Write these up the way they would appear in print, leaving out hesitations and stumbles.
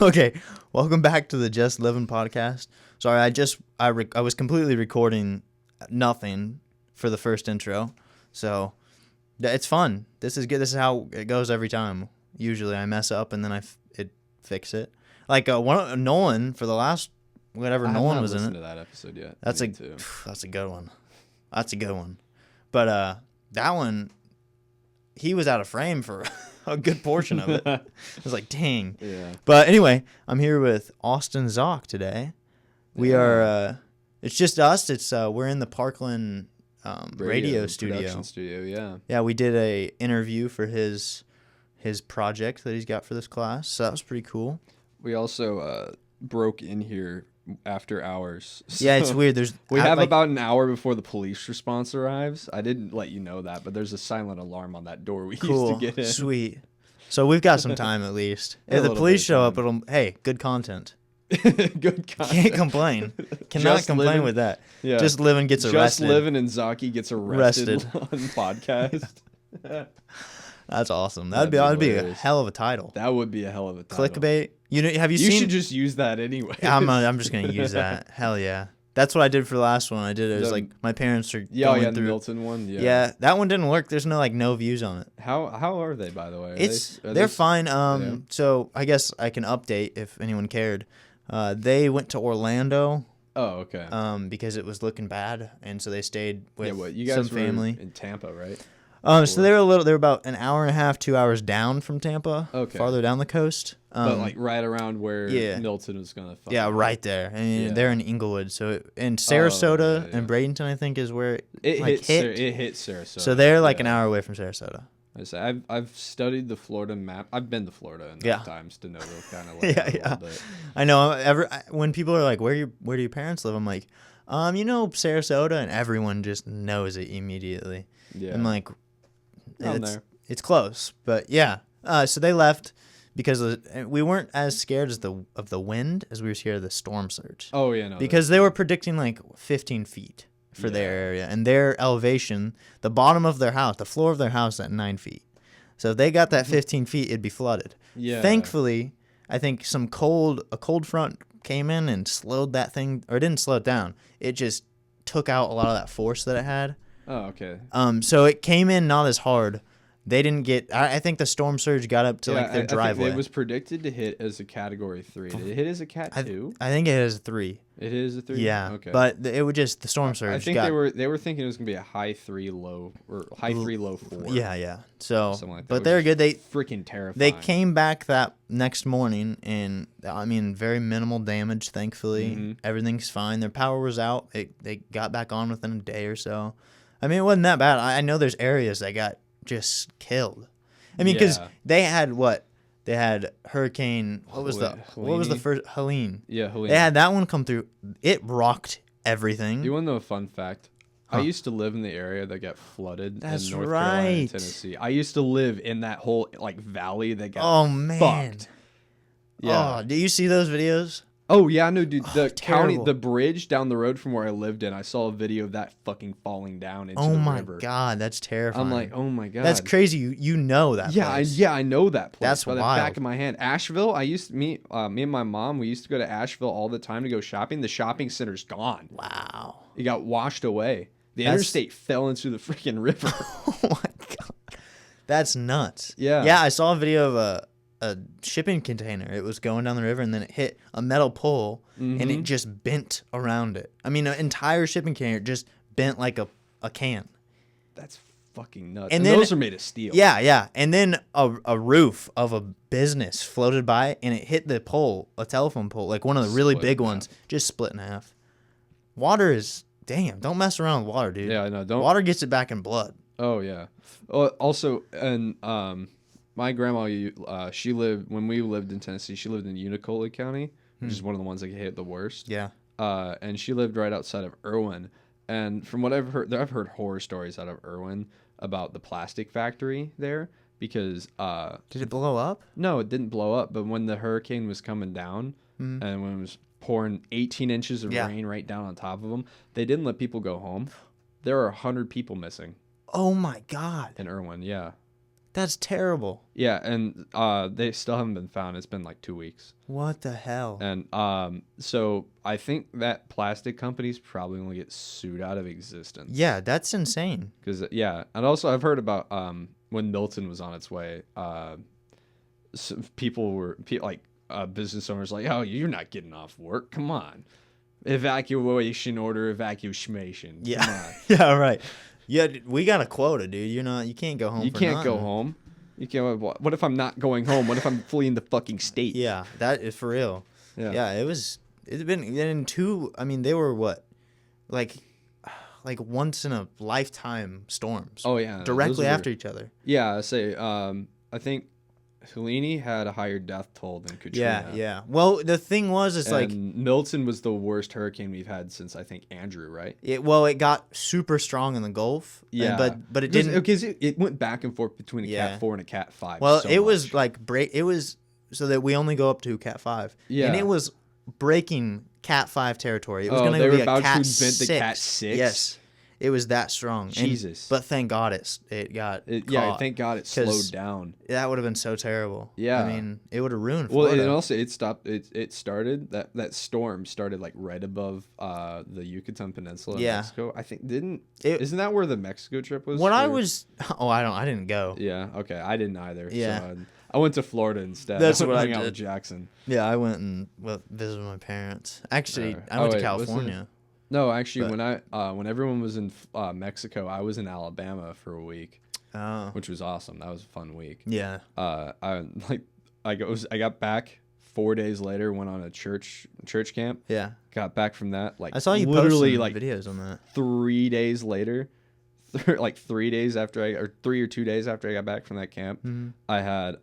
Okay, welcome back to the Just Living podcast. Sorry, I was completely recording nothing for the first intro, so it's fun. This is good. This is how it goes every time. Usually, I mess up and then it fix it. Like Nolan for the last whatever Nolan was in it. To that episode yet. That's a good one. That's a good one. But that one, he was out of frame for a good portion of it. I was like, dang. Yeah. But anyway, I'm here with Austin Zoch today. We are. It's just us. It's we're in the Parkland radio studio. Production studio. Yeah. Yeah, we did a interview for his project that he's got for this class. So that was pretty cool. We also broke in here after hours. So yeah, it's weird. We have about an hour before the police response arrives. I didn't let you know that, but there's a silent alarm on that door we used to get in. Sweet. So we've got some time at least. If the police show up, hey, good content. Good content. Can't complain. Cannot Just complain living, with that. Yeah. Just Living gets arrested. Just Living and Zaki gets arrested on podcast. That's awesome. That'd be a hell of a title. That would be a hell of a title. Clickbait. Have you seen? You should just use that anyway. I'm just gonna use that. Hell yeah. That's what I did for the last one. I did it. It was like my parents are going through. The Milton one. Yeah, that one didn't work. There's no views on it. How are they, by the way? They're fine. So I guess I can update if anyone cared. They went to Orlando. Oh, okay. Because it was looking bad, and so they stayed with you guys some family in Tampa, right? So they were about an hour and a half, 2 hours down from Tampa. Okay. Farther down the coast. But like right around where Milton was gonna. Right there. I mean, they're in Inglewood, so in Sarasota and Bradenton, I think is where it hit. It hit Sarasota. So they're like an hour away from Sarasota. I've studied the Florida map. I've been to Florida enough times to know the kind of yeah. I know. When people are like, where do your parents live? I'm like, Sarasota, and everyone just knows it immediately. Yeah. I'm like, it's close, but yeah. So they left because we weren't as scared of the wind as we were scared of the storm surge. Oh yeah, no. Because they were predicting like 15 feet for their area, and their elevation, the bottom of their house, the floor of their house, at 9 feet. So if they got that 15 feet, it'd be flooded. Yeah. Thankfully, I think a cold front came in and slowed that thing, or it didn't slow it down. It just took out a lot of that force that it had. Oh, okay. So it came in not as hard. They didn't get. I think the storm surge got up to their driveway. It was predicted to hit as a Category 3. Did it hit as a Cat 2? I think it is a 3. It is a 3. Yeah. Okay. But it would just the storm surge. I think they were thinking it was gonna be a high 3, low 4. Yeah. So, something like that. But they're good. They freaking terrifying. They came back that next morning, and I mean, very minimal damage. Thankfully, everything's fine. Their power was out. They got back on within a day or so. I mean, it wasn't that bad. I know there's areas that got just killed. I mean, because they had They had Hurricane. What was the first? Helene. Yeah, Helene. They had that one come through. It rocked everything. You want to know a fun fact? Huh. I used to live in the area that got flooded in North Carolina and Tennessee. I used to live in that whole valley that got fucked. Yeah. Oh, do you see those videos? Oh yeah, no, dude. The bridge down the road from where I lived in, I saw a video of that fucking falling down into the river. Oh my god, that's terrifying. I'm like, oh my god, that's crazy. You know that place. I know that place. That's by wild. The back of my hand. Asheville. Me and my mom. We used to go to Asheville all the time to go shopping. The shopping center's gone. Wow. It got washed away. The interstate fell into the freaking river. Oh my god, that's nuts. Yeah. Yeah, I saw a video of a shipping container. It was going down the river, and then it hit a metal pole, and it just bent around it. I mean, an entire shipping container just bent like a can. That's fucking nuts. And then, those are made of steel. Yeah. And then a roof of a business floated by, and it hit the pole, a telephone pole, like one of the really big ones, just split in half. Water is, damn, don't mess around with water, dude. Yeah, I know. Don't. Water gets it back in blood. Oh, yeah. Also, and my grandma, she lived, when we lived in Tennessee, she lived in Unicole County, which is one of the ones that get hit the worst. Yeah. And she lived right outside of Irwin. And from what I've heard horror stories out of Irwin about the plastic factory there because... Did it blow up? No, it didn't blow up. But when the hurricane was coming down and when it was pouring 18 inches of rain right down on top of them, they didn't let people go home. There are 100 people missing. Oh, my God. In Irwin, yeah. That's terrible. Yeah, and they still haven't been found. It's been like 2 weeks. What the hell? And so I think that plastic companies probably only get sued out of existence. Yeah, that's insane. Because and also I've heard about when Milton was on its way, people were business owners like, oh, you're not getting off work. Come on, evacuation order, evacuation. Yeah, Come on. yeah, right. Yeah, we got a quota, dude. You can't go home. You can't go home. You can't. What if I'm not going home? What if I'm fleeing the fucking state? Yeah, that is for real. Yeah, it's been in two. I mean, they were what, like once in a lifetime storms. Oh yeah, directly after each other. Yeah, I think Helene had a higher death toll than Katrina. Yeah. Well, the thing was, Milton was the worst hurricane we've had since I think Andrew, right? It got super strong in the Gulf. Yeah, but it didn't, because it went back and forth between a Cat 4 and a Cat 5. Well, it was it was so that we only go up to Cat 5. Yeah, and it was breaking Cat 5 territory. It was going to be a Cat 6. The Cat 6. Yes. It was that strong. Jesus. But thank God it got caught. Thank God it slowed down. That would have been so terrible. Yeah. I mean, it would have ruined Florida. Well, and also it stopped. It started that storm started like right above the Yucatan Peninsula in Mexico. I think isn't that where the Mexico trip was? I didn't go. Yeah. Okay. I didn't either. Yeah. So I went to Florida instead. That's what I hung did. out with Jackson. Yeah, I went and visited my parents. Actually, I went to California. No, actually, when everyone was in Mexico, I was in Alabama for a week, which was awesome. That was a fun week. Yeah. I got back 4 days later. Went on a church camp. Yeah. Got back from that. I saw you literally posting videos on that. 3 days later, 3 days after 3 or 2 days after I got back from that camp, I had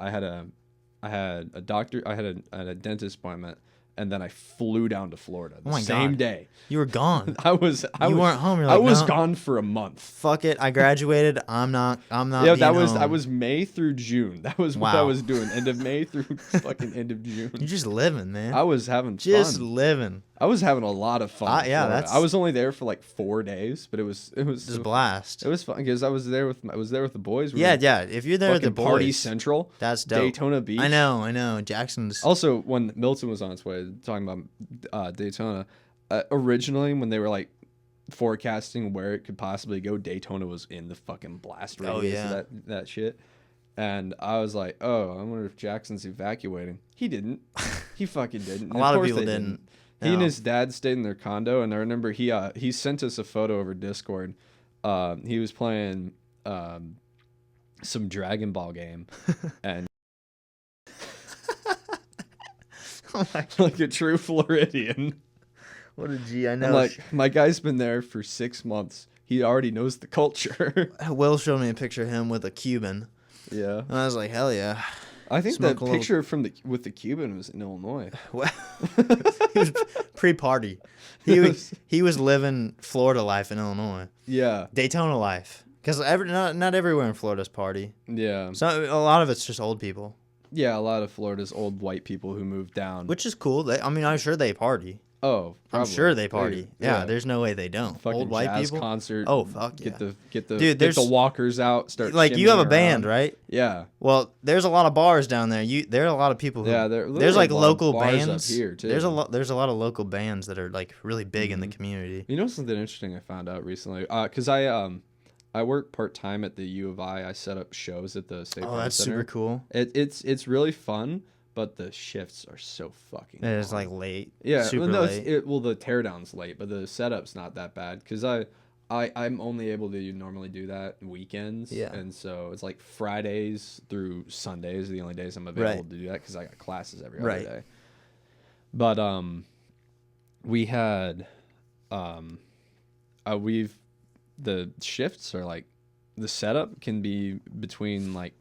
a doctor. I had a dentist appointment. And then I flew down to Florida the same day. You were gone. You weren't home. You're I was gone for a month. Fuck it. I graduated. I'm not. Yeah, that was May through June. That was what I was doing. End of May through fucking end of June. You're just living, man. I was having just fun. living. I was having a lot of fun. I was only there for like 4 days, but it was just a blast. It was fun because I was there with the boys. Yeah. If you're there with the boys, Party Central. That's dope. Daytona Beach. I know. Jackson's also when Milton was on its way. Talking about Daytona, originally when they were like forecasting where it could possibly go, Daytona was in the fucking blast radius of that shit. And I was like, oh, I wonder if Jackson's evacuating. He didn't. He fucking didn't. A lot of people didn't. He and his dad stayed in their condo, and I remember he sent us a photo over Discord. He was playing some Dragon Ball game, and oh my God. like a true Floridian. What a G! I know. I'm like, my guy's been there for 6 months. He already knows the culture. Will showed me a picture of him with a Cuban. Yeah, and I was like, hell yeah. I think that picture with the Cuban was in Illinois. Well, he was pre-party. He was living Florida life in Illinois. Yeah, Daytona life. Because not everywhere in Florida's party. Yeah, so a lot of it's just old people. Yeah, a lot of Florida's old white people who moved down, which is cool. I'm sure they party. Oh, probably. I'm sure they party. Yeah, there's no way they don't. Fucking old white jazz people concert. Oh fuck yeah. Get the walkers out. Start like you have a band, around. right? Yeah. Well, there's a lot of bars down there. There are a lot of people. There's like local bands up here too. There's a lot of local bands that are like really big in the community. You know something interesting I found out recently? Because I work part time at the U of I. I set up shows at the State Farm that's Center. Super cool. It's really fun. But the shifts are so fucking long. It's like late. Yeah, super late. The teardown's late, but the setup's not that bad because I'm only able to normally do that weekends. Yeah. And so it's like Fridays through Sundays are the only days I'm available to do that because I got classes every other day. But we had the shifts are like the setup can be between like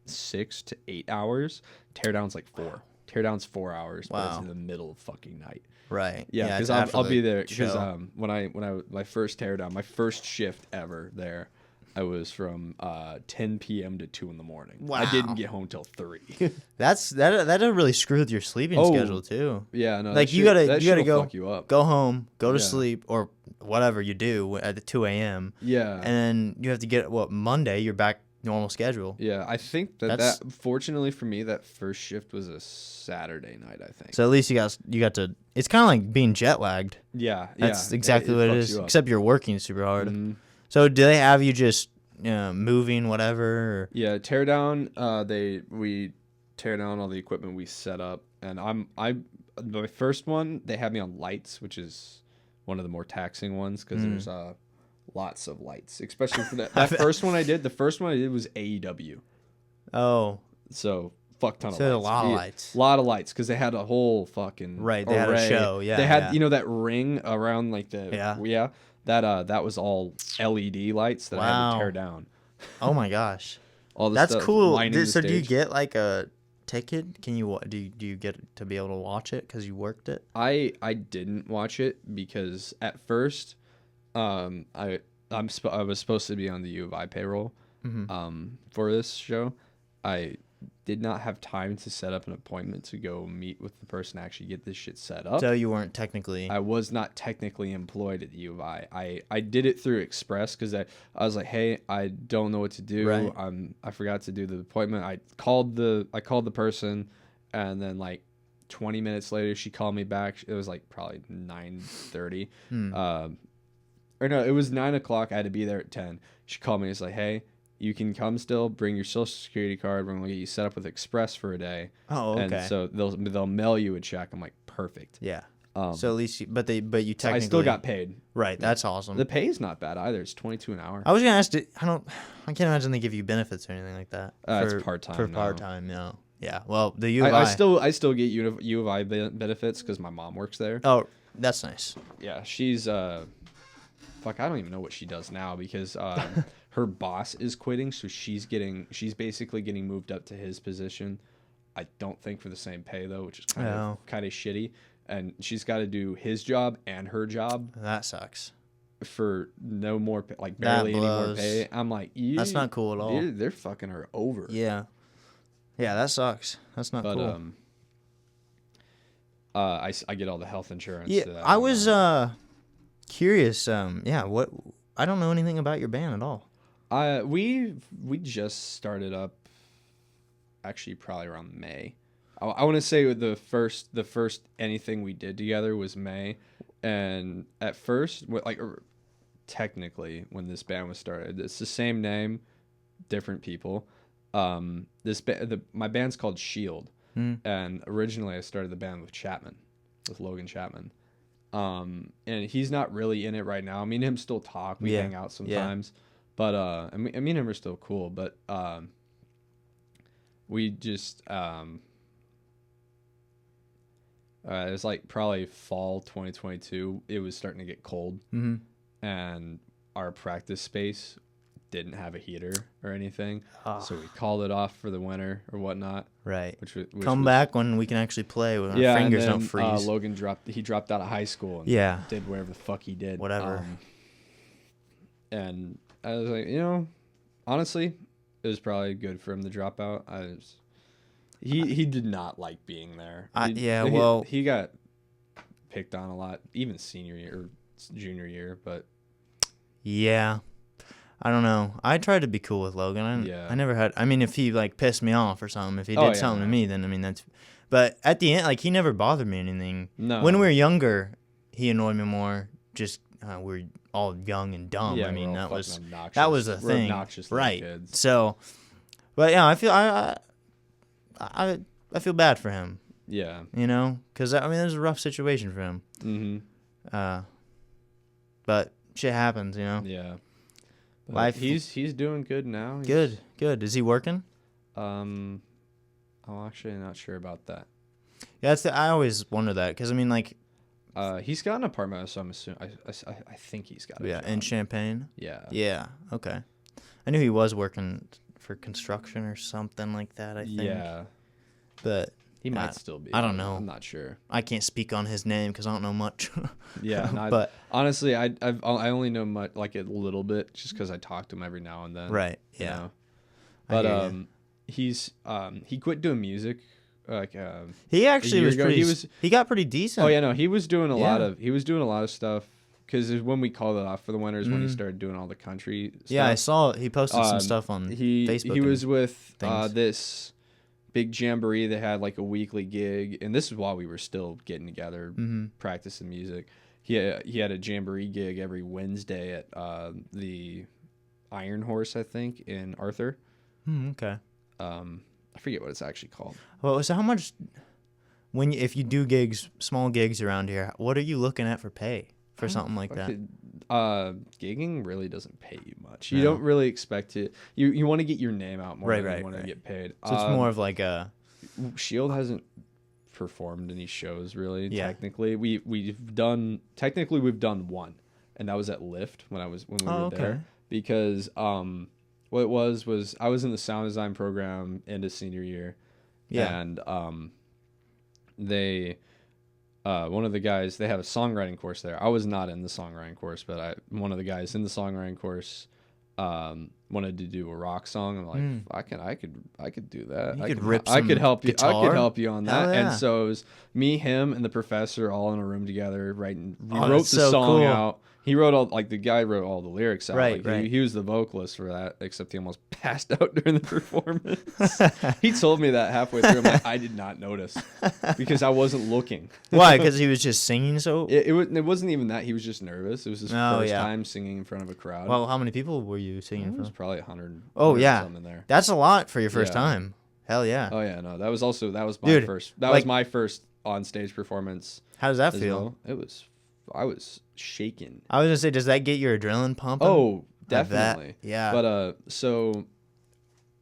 6 to 8 hours. Teardown's like 4. Teardown's 4 hours, but it's in the middle of fucking night. Right. Yeah, because I'll be there. Because when my first teardown, my first shift ever there, I was from 10 p.m. to 2 in the morning. Wow. I didn't get home till 3. that really screwed with your sleeping schedule too. Yeah, no. Like you gotta go fuck you up. Go home, go to sleep, or whatever you do at 2 a.m. Yeah. And then you have to get Monday. You're back normal schedule. Yeah, I think that fortunately for me, that first shift was a Saturday night, I think. So at least you got to. It's kind of like being jet lagged. Yeah, That's exactly what it is. Except you're working super hard. Mm-hmm. So do they have you just moving whatever? Or? Yeah, tear down. We tear down all the equipment we set up, and my first one they had me on lights, which is one of the more taxing ones because there's lots of lights, especially for that first one I did. The first one I did was AEW. Oh, so fuck ton of lights. A lot of lights because they had a whole fucking array. They had a show. Yeah, they had that ring around like the that was all LED lights that I had to tear down. Oh my gosh, all that's cool. So do you get like a ticket? Can you do you get to be able to watch it because you worked it? I didn't watch it because at first, I was supposed to be on the U of I payroll, for this show. I did not have time to set up an appointment to go meet with the person to actually get this shit set up. So you weren't technically. I was not technically employed at the U of I. I did it through Express because I was like, hey, I don't know what to do. Right. I forgot to do the appointment. I called the person, and then like 20 minutes later she called me back. It was like probably 9:30. Or no, it was 9 o'clock. I had to be there at 10. She called me. It's like, hey, you can come still. Bring your social security card. We're gonna get you set up with Express for a day. Oh, okay. And so they'll mail you a check. I'm like, perfect. Yeah. So at least, but you technically. I still got paid. Right. That's awesome. The pay is not bad either. It's $22 an hour. I was gonna ask. I can't imagine they give you benefits or anything like that. It's part time. For part time, no. Yeah. Well, the U of I. I still get U of I benefits because my mom works there. Oh, that's nice. Yeah, she's fuck, I don't even know what she does now because her boss is quitting, so she's basically getting moved up to his position. I don't think for the same pay though, which is kind of shitty. And she's got to do his job and her job. That sucks. For no more pay, like barely any more pay. I'm like, that's not cool at all. They're fucking her over. Yeah. Yeah, that sucks. That's not cool. I get all the health insurance. Yeah, I was curious. What? I don't know anything about your band at all. We just started up. Actually, probably around May. I want to say the first anything we did together was May, and at first, technically, when this band was started, it's the same name, different people. My band's called Shield, and originally I started the band with Logan Chapman. And he's not really in it right now. Me and him still talk. We hang out sometimes, but me and him are still cool. But we just it was like probably fall 2022. It was starting to get cold, and our practice space didn't have a heater or anything, so we called it off for the winter or whatnot. Right. Which come back when we can actually play when our fingers don't freeze. Logan dropped out of high school and did whatever the fuck he did. Whatever. And I was like, honestly, it was probably good for him to drop out. He did not like being there. He got picked on a lot, even senior year or junior year, but yeah. I don't know. I tried to be cool with Logan. I never had. I mean, if he pissed me off or something, if he did something to me, then I mean that's. But at the end, he never bothered me or anything. No. When we were younger, he annoyed me more. Just we're all young and dumb. Yeah, I mean that was a thing, right? Kids. So, but yeah, I feel I feel bad for him. Yeah. Because I mean, it was a rough situation for him. But shit happens, Yeah. Life. He's doing good now. Good. Is he working? I'm actually not sure about that. Yeah, I always wonder that because I mean, he's got an apartment, so I'm assuming. I think he's got. Yeah, in Champaign. Yeah. Yeah. Okay. I knew he was working for construction or something like that. I think. Yeah. But he might still be. I don't know. I'm not sure. I can't speak on his name because I don't know much. Yeah, but honestly, I only know much, like a little bit, just because I talk to him every now and then. Right. Yeah. But he quit doing music. He actually was pretty. He got pretty decent. Oh yeah, no, he was doing a lot of stuff because when we called it off for the winter is when he started doing all the country stuff. Yeah, I saw he posted some stuff on Facebook. He was with things. this big jamboree. They had like a weekly gig, and this is while we were still getting together, practicing music. He had a jamboree gig every Wednesday at the Iron Horse, I think, in Arthur. Okay. I forget what it's actually called. Well, so how much if you do gigs, small gigs around here, what are you looking at for pay for something like that? Gigging really doesn't pay you much. You don't really expect it. You want to get your name out more than you want to get paid. So it's more of like a Shield hasn't performed any shows really. Yeah. Technically, we've done one, and that was at Lyft when we were there, because what it was I was in the sound design program into senior year, and they one of the guys, they have a songwriting course there. I was not in the songwriting course, but one of the guys in the songwriting course wanted to do a rock song. I'm like, I could do that. I could help you. Guitar? I could help you on that. Yeah. And so it was me, him, and the professor all in a room together writing. We wrote the song out. He wrote the guy wrote all the lyrics out. Right. He was the vocalist for that, except he almost passed out during the performance. He told me that halfway through. I'm like, I did not notice because I wasn't looking. Why? Because he was just singing so. It wasn't even that. He was just nervous. It was his first time singing in front of a crowd. Well, how many people were you singing in front of? It was probably 100. Oh yeah, something there. That's a lot for your first time. Hell yeah. Oh yeah, no, that was my first. That was my first on stage performance. How does that feel? Well. I was shaking. I was gonna say, does that get your adrenaline pumping? Oh, definitely. Yeah. But so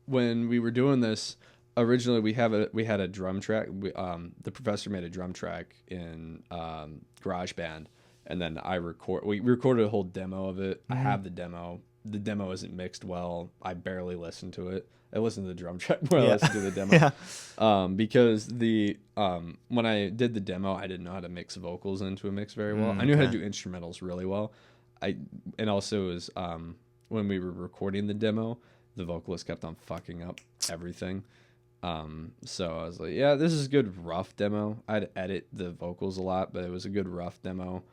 when we were doing this, originally we had a drum track. The professor made a drum track in GarageBand, and then we recorded a whole demo of it. I have the demo. The demo isn't mixed well. I barely listened to it. I listened to the drum track more I listened to the demo. Because when I did the demo, I didn't know how to mix vocals into a mix very well. I knew how to do instrumentals really well. And also was when we were recording the demo, the vocalist kept on fucking up everything. So I was like, yeah, this is a good rough demo. I'd edit the vocals a lot, but it was a good rough demo.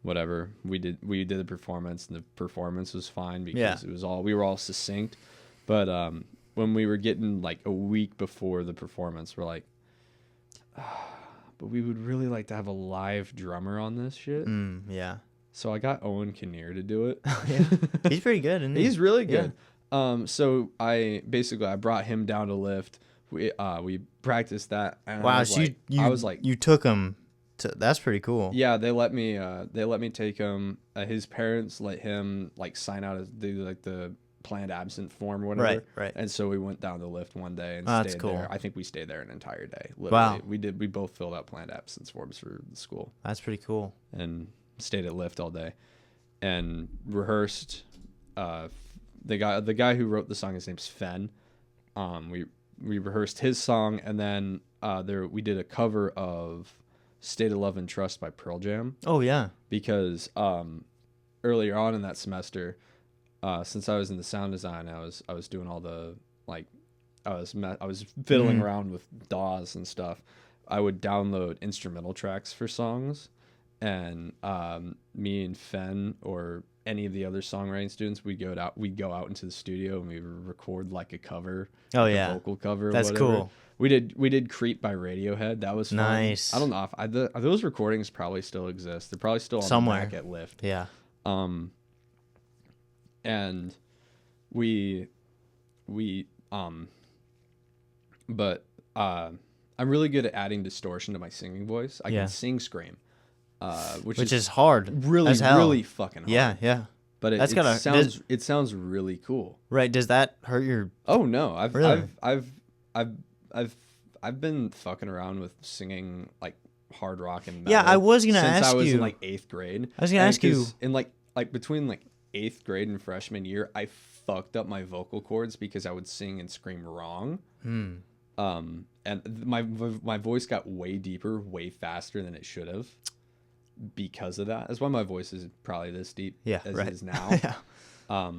Whatever. We did the performance, and the performance was fine because we were all succinct. But when we were getting like a week before the performance, we're like, but we would really like to have a live drummer on this shit. Yeah. So I got Owen Kinnear to do it. Yeah. He's pretty good, isn't he? He's really good. Yeah. So I brought him down to Lyft. We practiced that. And wow. You took him. That's pretty cool. Yeah, they let me take him. His parents let him like sign out the planned absent form or whatever. Right. And so we went down to Lyft one day and stayed there. I think we stayed there an entire day. Literally. Wow. We both filled out planned absence forms for the school. That's pretty cool. And stayed at Lyft all day and rehearsed. The guy who wrote the song, his name's Fen. We rehearsed his song, and then we did a cover of State of Love and Trust by Pearl Jam. Oh yeah. Because earlier on in that semester, since I was in the sound design, I was doing all the I was fiddling around with DAWs and stuff. I would download instrumental tracks for songs, and me and Fen or any of the other songwriting students, we'd go out into the studio and we would record like a cover. Oh like yeah, a vocal cover. That's or whatever. Cool. We did "Creep" by Radiohead. That was fun. Nice. I don't know if those recordings probably still exist. They're probably still on somewhere the back at Lyft. Yeah. And but I'm really good at adding distortion to my singing voice. I can sing scream, which is hard. Really fucking hard. Yeah. But it sounds really cool. Right? Does that hurt your? Oh no, I've been fucking around with singing like hard rock and metal. Yeah, I was gonna ask you. Since I was in like 8th grade. I was gonna ask you. In like between like 8th grade and freshman year, I fucked up my vocal cords because I would sing and scream wrong. And my voice got way deeper, way faster than it should have. Because of that, that's why my voice is probably this deep as it is now. Yeah.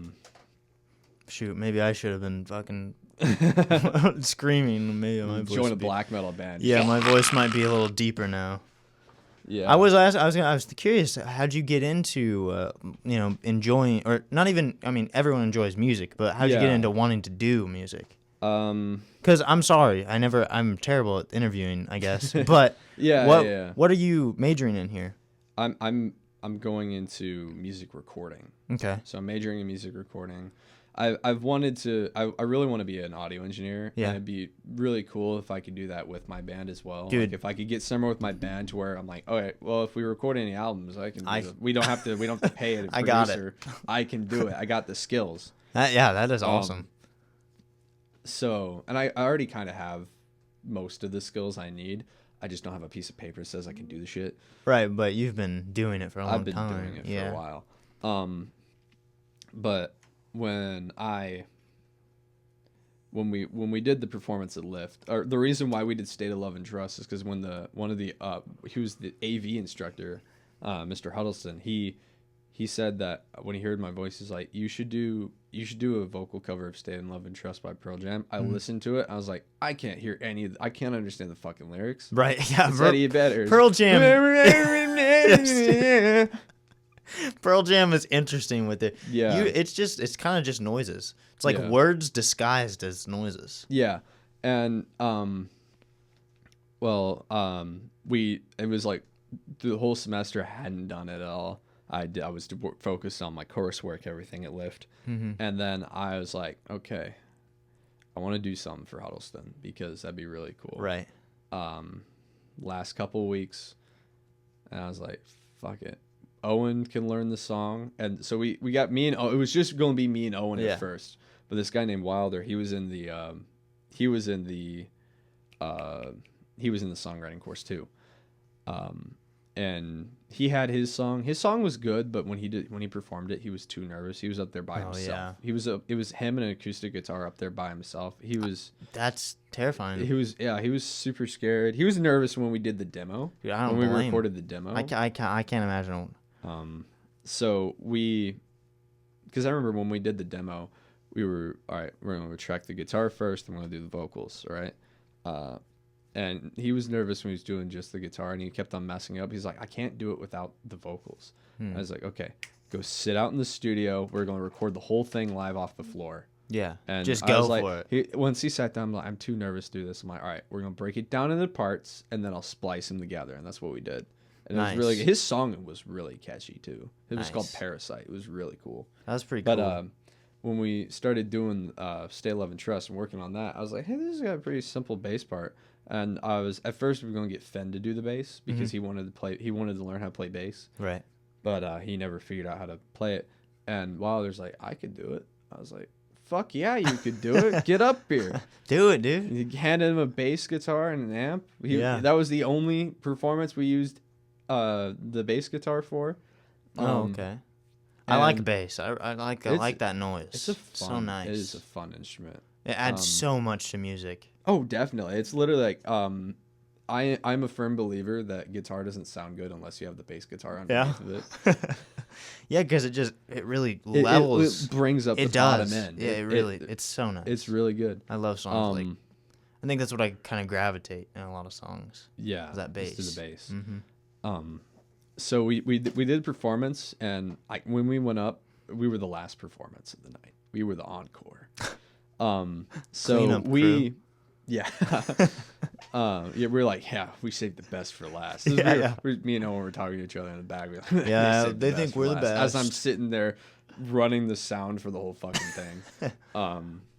Shoot, maybe I should have been fucking screaming. Maybe my voice join a black metal band. Yeah, my voice might be a little deeper now. Yeah. I was curious. How'd you get into enjoying, or not even? I mean, everyone enjoys music, but how'd you get into wanting to do music? Because I'm sorry, I'm terrible at interviewing, I guess. But what are you majoring in here? I'm going into music recording. Okay. So I'm majoring in music recording. I've wanted to. I really want to be an audio engineer. Yeah. And it'd be really cool if I could do that with my band as well. Dude. Like if I could get somewhere with my band to where I'm like, all right, well, if we record any albums, we don't have to pay a producer. I got it. I can do it. I got the skills. That is awesome. So, and I already kind of have most of the skills I need. I just don't have a piece of paper that says I can do the shit. Right, but you've been doing it for a long time. I've been doing it for a while. But when we did the performance at Lyft, or the reason why we did State of Love and Trust is because he was the AV instructor, Mr. Huddleston. He said that when he heard my voice, he's like, you should do a vocal cover of State of Love and Trust by Pearl Jam. I listened to it. I was like, I can't understand the fucking lyrics. Right. Yeah. Eddie Vedder. Pearl Jam. Pearl Jam is interesting with it. Yeah. It's kind of just noises. It's like words disguised as noises. Yeah. And it was like the whole semester I hadn't done it at all. I was focused on my coursework, everything at Lyft. Mm-hmm. And then I was like, okay, I want to do something for Huddleston because that'd be really cool. Right. Last couple of weeks, and I was like, fuck it. Owen can learn the song. And so we got me and it was just going to be me and Owen at first. But this guy named Wilder, he was in the songwriting course too. And he had his song. His song was good, but when he performed it, he was too nervous. He was up there by himself. Yeah. It was him and an acoustic guitar up there by himself. That's terrifying. He was super scared. He was nervous when we did the demo. Dude, I don't when blame we recorded the demo. I can't imagine. So because I remember when we did the demo, we were all right. We're gonna track the guitar first, and we're gonna do the vocals, all right? And he was nervous when he was doing just the guitar, and he kept on messing up. He's like, I can't do it without the vocals. I was like, okay, go sit out in the studio. We're going to record the whole thing live off the floor. Yeah, and just go for it. Once he sat down, I'm too nervous to do this. I'm like, all right, we're going to break it down into parts, and then I'll splice them together. And that's what we did. And nice. It was really his song was really catchy, too. It was called Parasite. It was really cool. That was pretty cool. But when we started doing Stay, Love, and Trust and working on that, I was like, hey, this has got a pretty simple bass part. And at first we were going to get Fenn to do the bass because he wanted to learn how to play bass. Right. But he never figured out how to play it. And Wilder's like, I could do it. I was like, fuck yeah, you could do it. Get up here. Do it, dude. And he handed him a bass guitar and an amp. That was the only performance we used the bass guitar for. Okay. I like bass. I like that noise. It's so nice. It is a fun instrument. It adds so much to music. Oh, definitely. It's literally like I'm a firm believer that guitar doesn't sound good unless you have the bass guitar underneath of it. Yeah, because it really levels. It brings up the bottom end. Yeah, it's so nice. It's really good. I love songs I think that's what I kind of gravitate in a lot of songs. Yeah, is that bass. To the bass. Mm-hmm. So we did performance, and when we went up, we were the last performance of the night. We were the encore. So we. Yeah. We're like, we saved the best for last. Me and Owen were talking to each other in the back. Like, they think we're the best. As I'm sitting there running the sound for the whole fucking thing.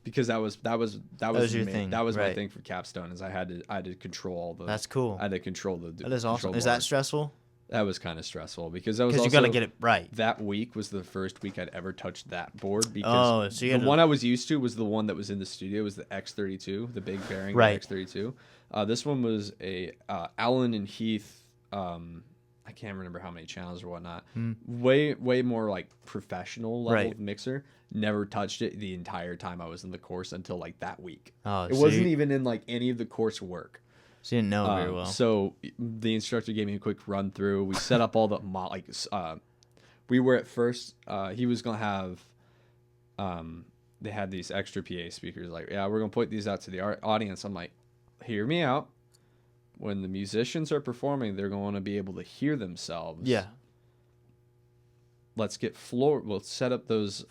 Because that was your thing. That was my thing for Capstone is I had to control all the. That's cool. I had to control the. That is awesome. Is that stressful? That was kind of stressful because that was also, you got to get it right. That week was the first week I'd ever touched that board because the one I was used to was the one that was in the studio, was the X32, the big bearing X32. This one was a Allen and Heath. I can't remember how many channels or whatnot. Way more like professional level mixer. Never touched it the entire time I was in the course until like that week. It wasn't even in like any of the course work. So you didn't know very well. So the instructor gave me a quick run through. We set up all the we were at first. He was gonna have. They had these extra PA speakers. Like, yeah, we're gonna point these out to the audience. I'm like, hear me out. when the musicians are performing, they're going to be able to hear themselves. Yeah. We'll set up those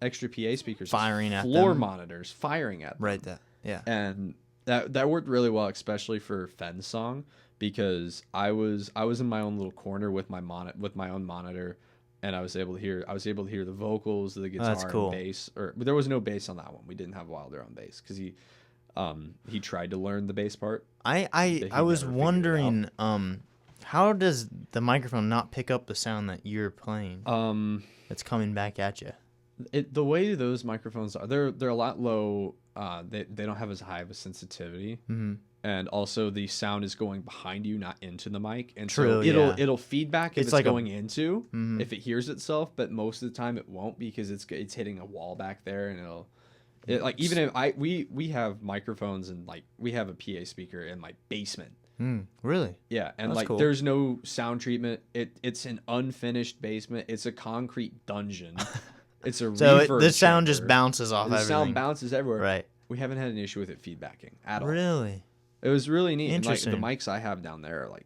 extra PA speakers, firing at floor them. monitors, firing at them. Right. That. Yeah. And that worked really well, especially for Fenn's song, because I was in my own little corner with my own monitor, and I was able to hear the vocals, the guitar, and bass. But there was no bass on that one. We didn't have Wilder on bass because he tried to learn the bass part. I was wondering, how does the microphone not pick up the sound that you're playing? That's coming back at you. The way those microphones are, they're a lot low. They don't have as high of a sensitivity, and also the sound is going behind you, not into the mic, and so it'll feedback if it's like going into if it hears itself, but most of the time it won't because it's hitting a wall back there, and even if we have microphones and like we have a PA speaker in my basement. Really? Yeah, and like cool. There's no sound treatment. It's an unfinished basement. It's a concrete dungeon. It's a reverb the sound just bounces off everything. The sound bounces everywhere. Right. We haven't had an issue with it feedbacking at all. Really? It was really neat. Interesting. And like the mics I have down there are like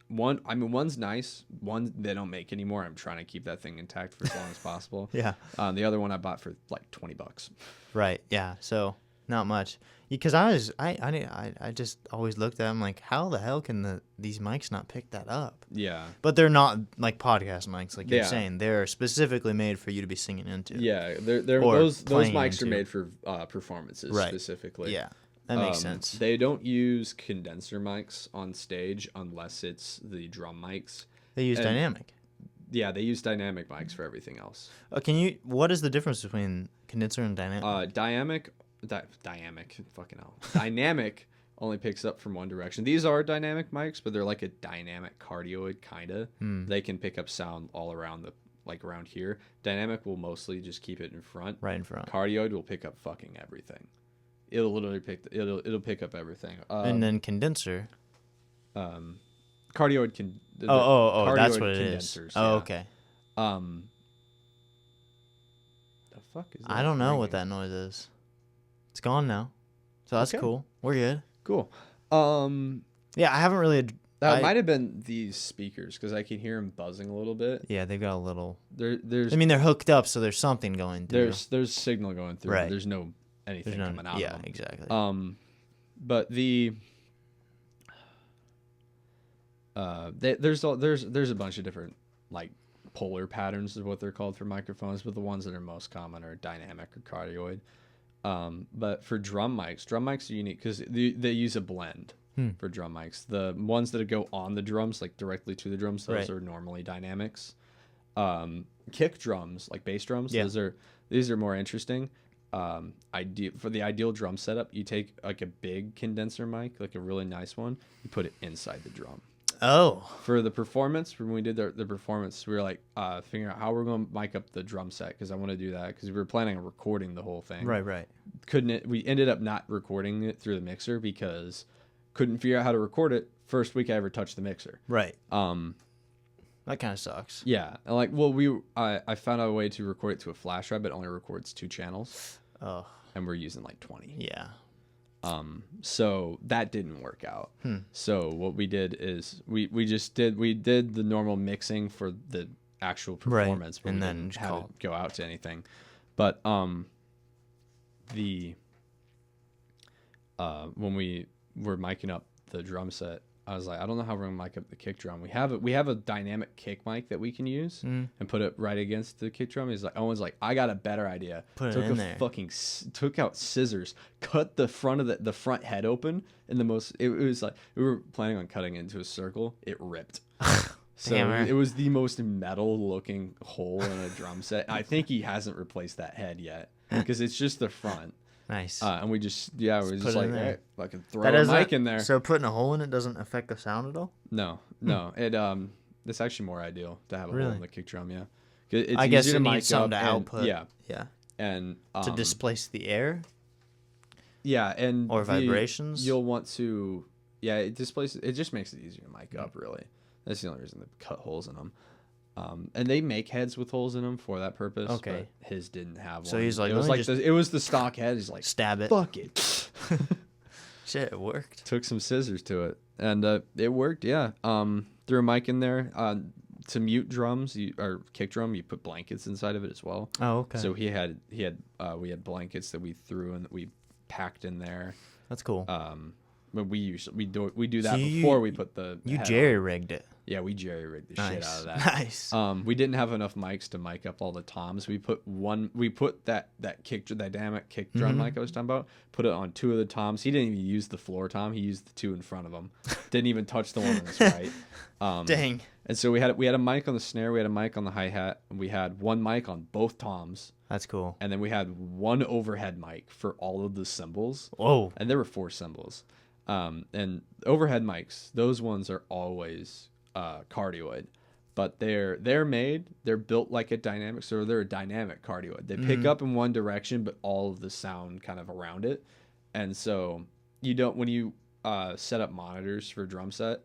one's nice. One they don't make anymore. I'm trying to keep that thing intact for as long as possible. Yeah. The other one I bought for like $20. Right. Yeah. So not much. Because I just always looked at them like, how the hell can these mics not pick that up? Yeah. But they're not like podcast mics, like you're saying. They're specifically made for you to be singing into. Yeah, those mics are made for performances specifically. Yeah, that makes sense. They don't use condenser mics on stage unless it's the drum mics. They use dynamic. Yeah, they use dynamic mics for everything else. What is the difference between condenser and dynamic? Dynamic only picks up from one direction. These are dynamic mics, but they're like a dynamic cardioid kinda. They can pick up sound all around around here. Dynamic will mostly just keep it in front. Right in front. Cardioid will pick up fucking everything. It'll literally pick up everything. And then condenser. Cardioid can. Cardioid that's what it is. Oh, okay. The fuck is that? I don't know what that noise is. It's gone now, so that's cool. We're good. Cool. Yeah, I haven't really. That might have been these speakers because I can hear them buzzing a little bit. Yeah, they've got a little. There's. I mean, they're hooked up, so there's something going through. There's signal going through. Right. There's no anything coming out. Yeah, of them. Exactly. But there's a bunch of different like polar patterns is what they're called for microphones, but the ones that are most common are dynamic or cardioid. But for drum mics are unique because they use a blend for drum mics. The ones that go on the drums, like directly to the drums, those are normally dynamics. Kick drums, like bass drums, these are more interesting. For the ideal drum setup, you take like a big condenser mic, like a really nice one, you put it inside the drum. Oh. For the performance, when we did the performance, we were like figuring out how we're going to mic up the drum set because I want to do that because we were planning on recording the whole thing. Right. We ended up not recording it through the mixer because couldn't figure out how to record it first week I ever touched the mixer. Right. That kind of sucks. Yeah. And I found out a way to record it to a flash drive, but it only records 2 channels. Oh. And we're using like 20. Yeah. So that didn't work out. So what we did is we did the normal mixing for the actual performance, right. And then have it go out to anything. But when we were miking up the drum set, I was like, I don't know how we're gonna mic up the kick drum. We have a dynamic kick mic that we can use and put it right against the kick drum. He's like, Owen's like, I got a better idea. Put it in there. Took out scissors, cut the front of the front head open, and it was like we were planning on cutting it into a circle. It ripped. So it was the most metal looking hole in a drum set. I think he hasn't replaced that head yet because it's just the front. Nice. And we just like, hey, I can throw a mic in there. So putting a hole in it doesn't affect the sound at all? No. It's actually more ideal to have a hole in the kick drum. Yeah. I guess it needs something to output. Yeah. And to displace the air. Yeah, or vibrations. You'll want to. Yeah, it displaces. It just makes it easier to mic up. Really, that's the only reason they cut holes in them. And they make heads with holes in them for that purpose. Okay. But his didn't have one. So he's like, it was the stock head. He's like, stab it. Fuck it. Shit, it worked. Took some scissors to it, and it worked. Yeah. Threw a mic in there. To mute drums or kick drum, you put blankets inside of it as well. Oh, okay. So we had blankets that we threw and that we packed in there. That's cool. But we do that before we put the jerry rigged it. Yeah, we jerry rigged the shit out of that. Nice. We didn't have enough mics to mic up all the toms. We put that dynamic kick drum mic I was talking about. Put it on 2 of the toms. He didn't even use the floor tom. He used the 2 in front of him. Didn't even touch the one on his right. Dang. And so we had a mic on the snare. We had a mic on the hi hat. We had one mic on both toms. That's cool. And then we had one overhead mic for all of the cymbals. Whoa. And there were 4 cymbals. And overhead mics, those ones are always cardioid, but they're built like a dynamic, so they're a dynamic cardioid. They pick up in one direction, but all of the sound kind of around it. And so when you set up monitors for drum set,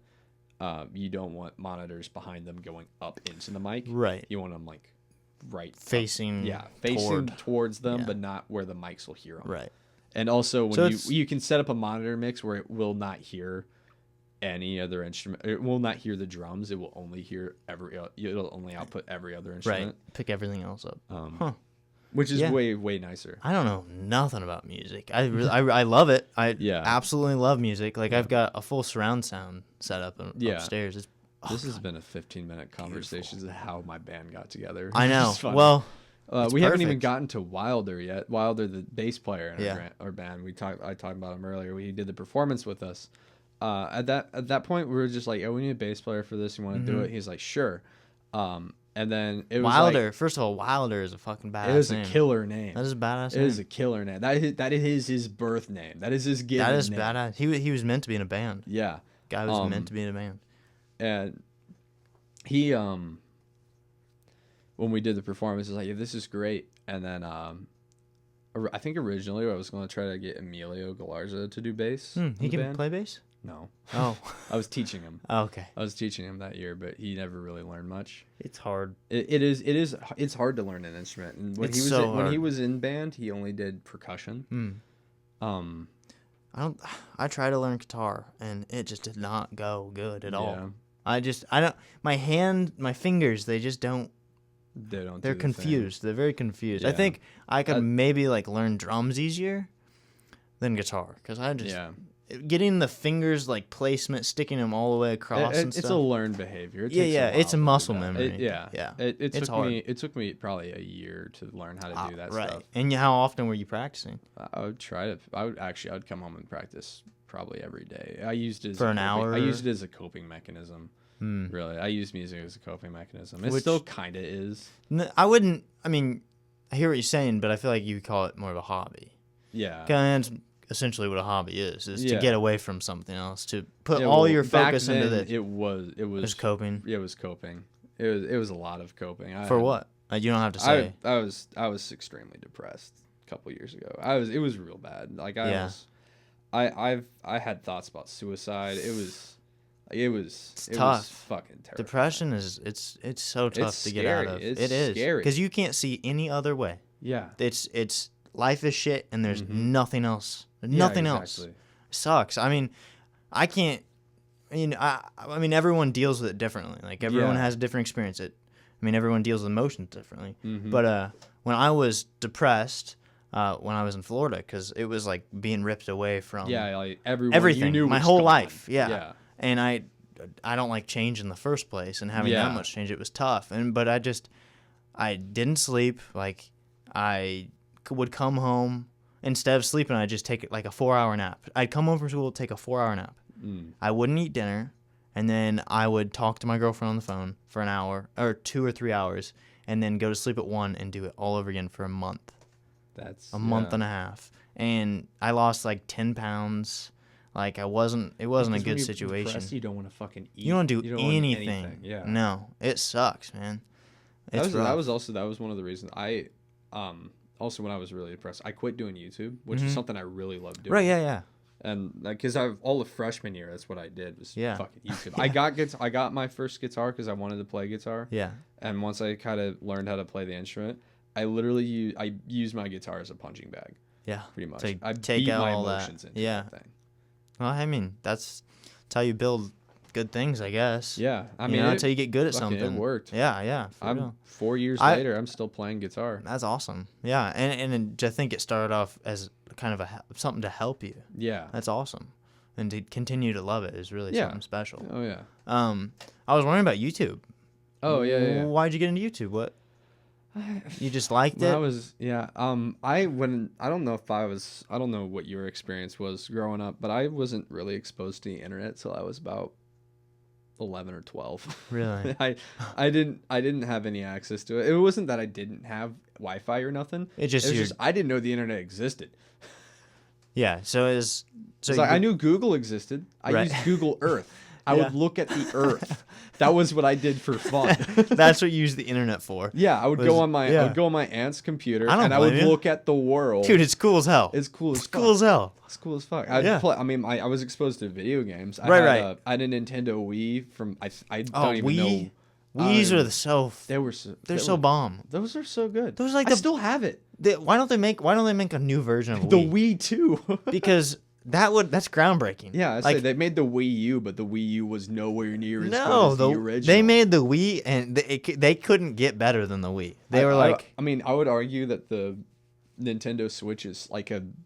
you don't want monitors behind them going up into the mic. Right. You want them like facing towards them, but not where the mics will hear them. Right. And also, when you can set up a monitor mix where it will not hear any other instrument. It will not hear the drums. It will only hear it'll only output every other instrument. Right. Pick everything else up. Which is way nicer. I don't know nothing about music. I love it. I absolutely love music. Like I've got a full surround sound set up upstairs. This has been a 15-minute conversation of how my band got together. I know. Well. We haven't even gotten to Wilder yet. Wilder, the bass player in our band. I talked about him earlier. He did the performance with us. At that point, we were just like, "Oh, we need a bass player for this. You want to do it?" He's like, "Sure." And then it was Wilder. First of all, Wilder is a fucking badass name. It is a killer name. That is a badass name. It is a killer name. That is his birth name. That is his given name. That is badass. He was meant to be in a band. Yeah. Guy was meant to be in a band. And he when we did the performance, was like, yeah, this is great. And then I think originally I was going to try to get Emilio Galarza to do bass. He can play bass? No. Oh. I was teaching him. Oh, okay. I was teaching him that year, but he never really learned much. It's hard. It's hard to learn an instrument. And when he was in band, he only did percussion. I tried to learn guitar and it just did not go good at all. My fingers, they just don't. They're confused. They're very confused. Yeah. I think I could maybe like learn drums easier than guitar because I just getting the fingers like placement, sticking them all the way across. And stuff. It's a learned behavior. It's a muscle memory. It took me probably a year to learn how to do that stuff. And how often were you practicing? I would come home and practice probably every day. I used it for an hour. I used it as a coping mechanism. Really, I use music as a coping mechanism. It still kind of is. I wouldn't. I mean, I hear what you're saying, but I feel like you call it more of a hobby. Yeah, that's essentially what a hobby is to get away from something else, to put all your focus into this. It was coping. It was coping. It was a lot of coping. What? You don't have to say. I was extremely depressed a couple years ago. It was real bad. Like I had thoughts about suicide. It was tough. Was fucking terrible. Depression it's so tough to get out of. It is scary because you can't see any other way. Yeah, it's life is shit and there's nothing else. Nothing else. It sucks. I mean, I can't. I mean, everyone deals with it differently. Like everyone has a different experience. Everyone deals with emotions differently. But when I was depressed. When I was in Florida, because it was like being ripped away from like everyone everything, you knew my was whole gone. life, and I don't like change in the first place, and having that much change, it was tough. But I didn't sleep. Like I would come home instead of sleeping, I'd just take like a 4-hour nap. I'd come home from school, take a 4-hour nap. I wouldn't eat dinner, and then I would talk to my girlfriend on the phone for an hour or 2 or 3 hours, and then go to sleep at 1 and do it all over again for a month. That's a month and a half, and I lost like 10 pounds. Like it wasn't a good situation. Depressed, you don't want to fucking eat. You don't do anything. Yeah. No, it sucks, man. That was one of the reasons I also when I was really depressed, I quit doing YouTube, which is something I really loved doing. Right, yeah. And because all the freshman year, that's what I did was fucking YouTube. Yeah. I got my first guitar because I wanted to play guitar. Yeah. And once I kind of learned how to play the instrument, I use my guitar as a punching bag. Yeah. Pretty much. To I take beat out my all emotions that. into that thing. Well, I mean, that's That's how you build good things, I guess. Yeah, I mean, that's how you get good at something. It worked. Yeah. I'm 4 years later. I'm still playing guitar. That's awesome. Yeah, and I think it started off as kind of something to help you. Yeah, that's awesome, and to continue to love it is really something special. Oh yeah. I was wondering about YouTube. Oh yeah. Why'd you get into YouTube? What? You just liked it? I don't know what your experience was growing up, but I wasn't really exposed to the internet till I was about 11 or 12. Really? I didn't have any access to it. It wasn't that I didn't have Wi-Fi or nothing. It was just I didn't know the internet existed. Yeah, so I knew Google existed. I used Google Earth. I would look at the Earth. That was what I did for fun. That's what you used the internet for. Yeah, I would go on my aunt's computer and I would look at the world. Dude, it's cool as hell. It's cool as fuck. Cool as hell. It's cool as fuck. I was exposed to video games. I had a Nintendo Wii from I don't even know. Wii's are they're so bomb. Those are so good. Those are like I still have it. Why don't they make a new version of the Wii? Wii too? Because that's groundbreaking. Yeah, I say they made the Wii U, but the Wii U was nowhere near as good as the original. They made the Wii, and they couldn't get better than the Wii. They were like, I would argue that the Nintendo Switch is like an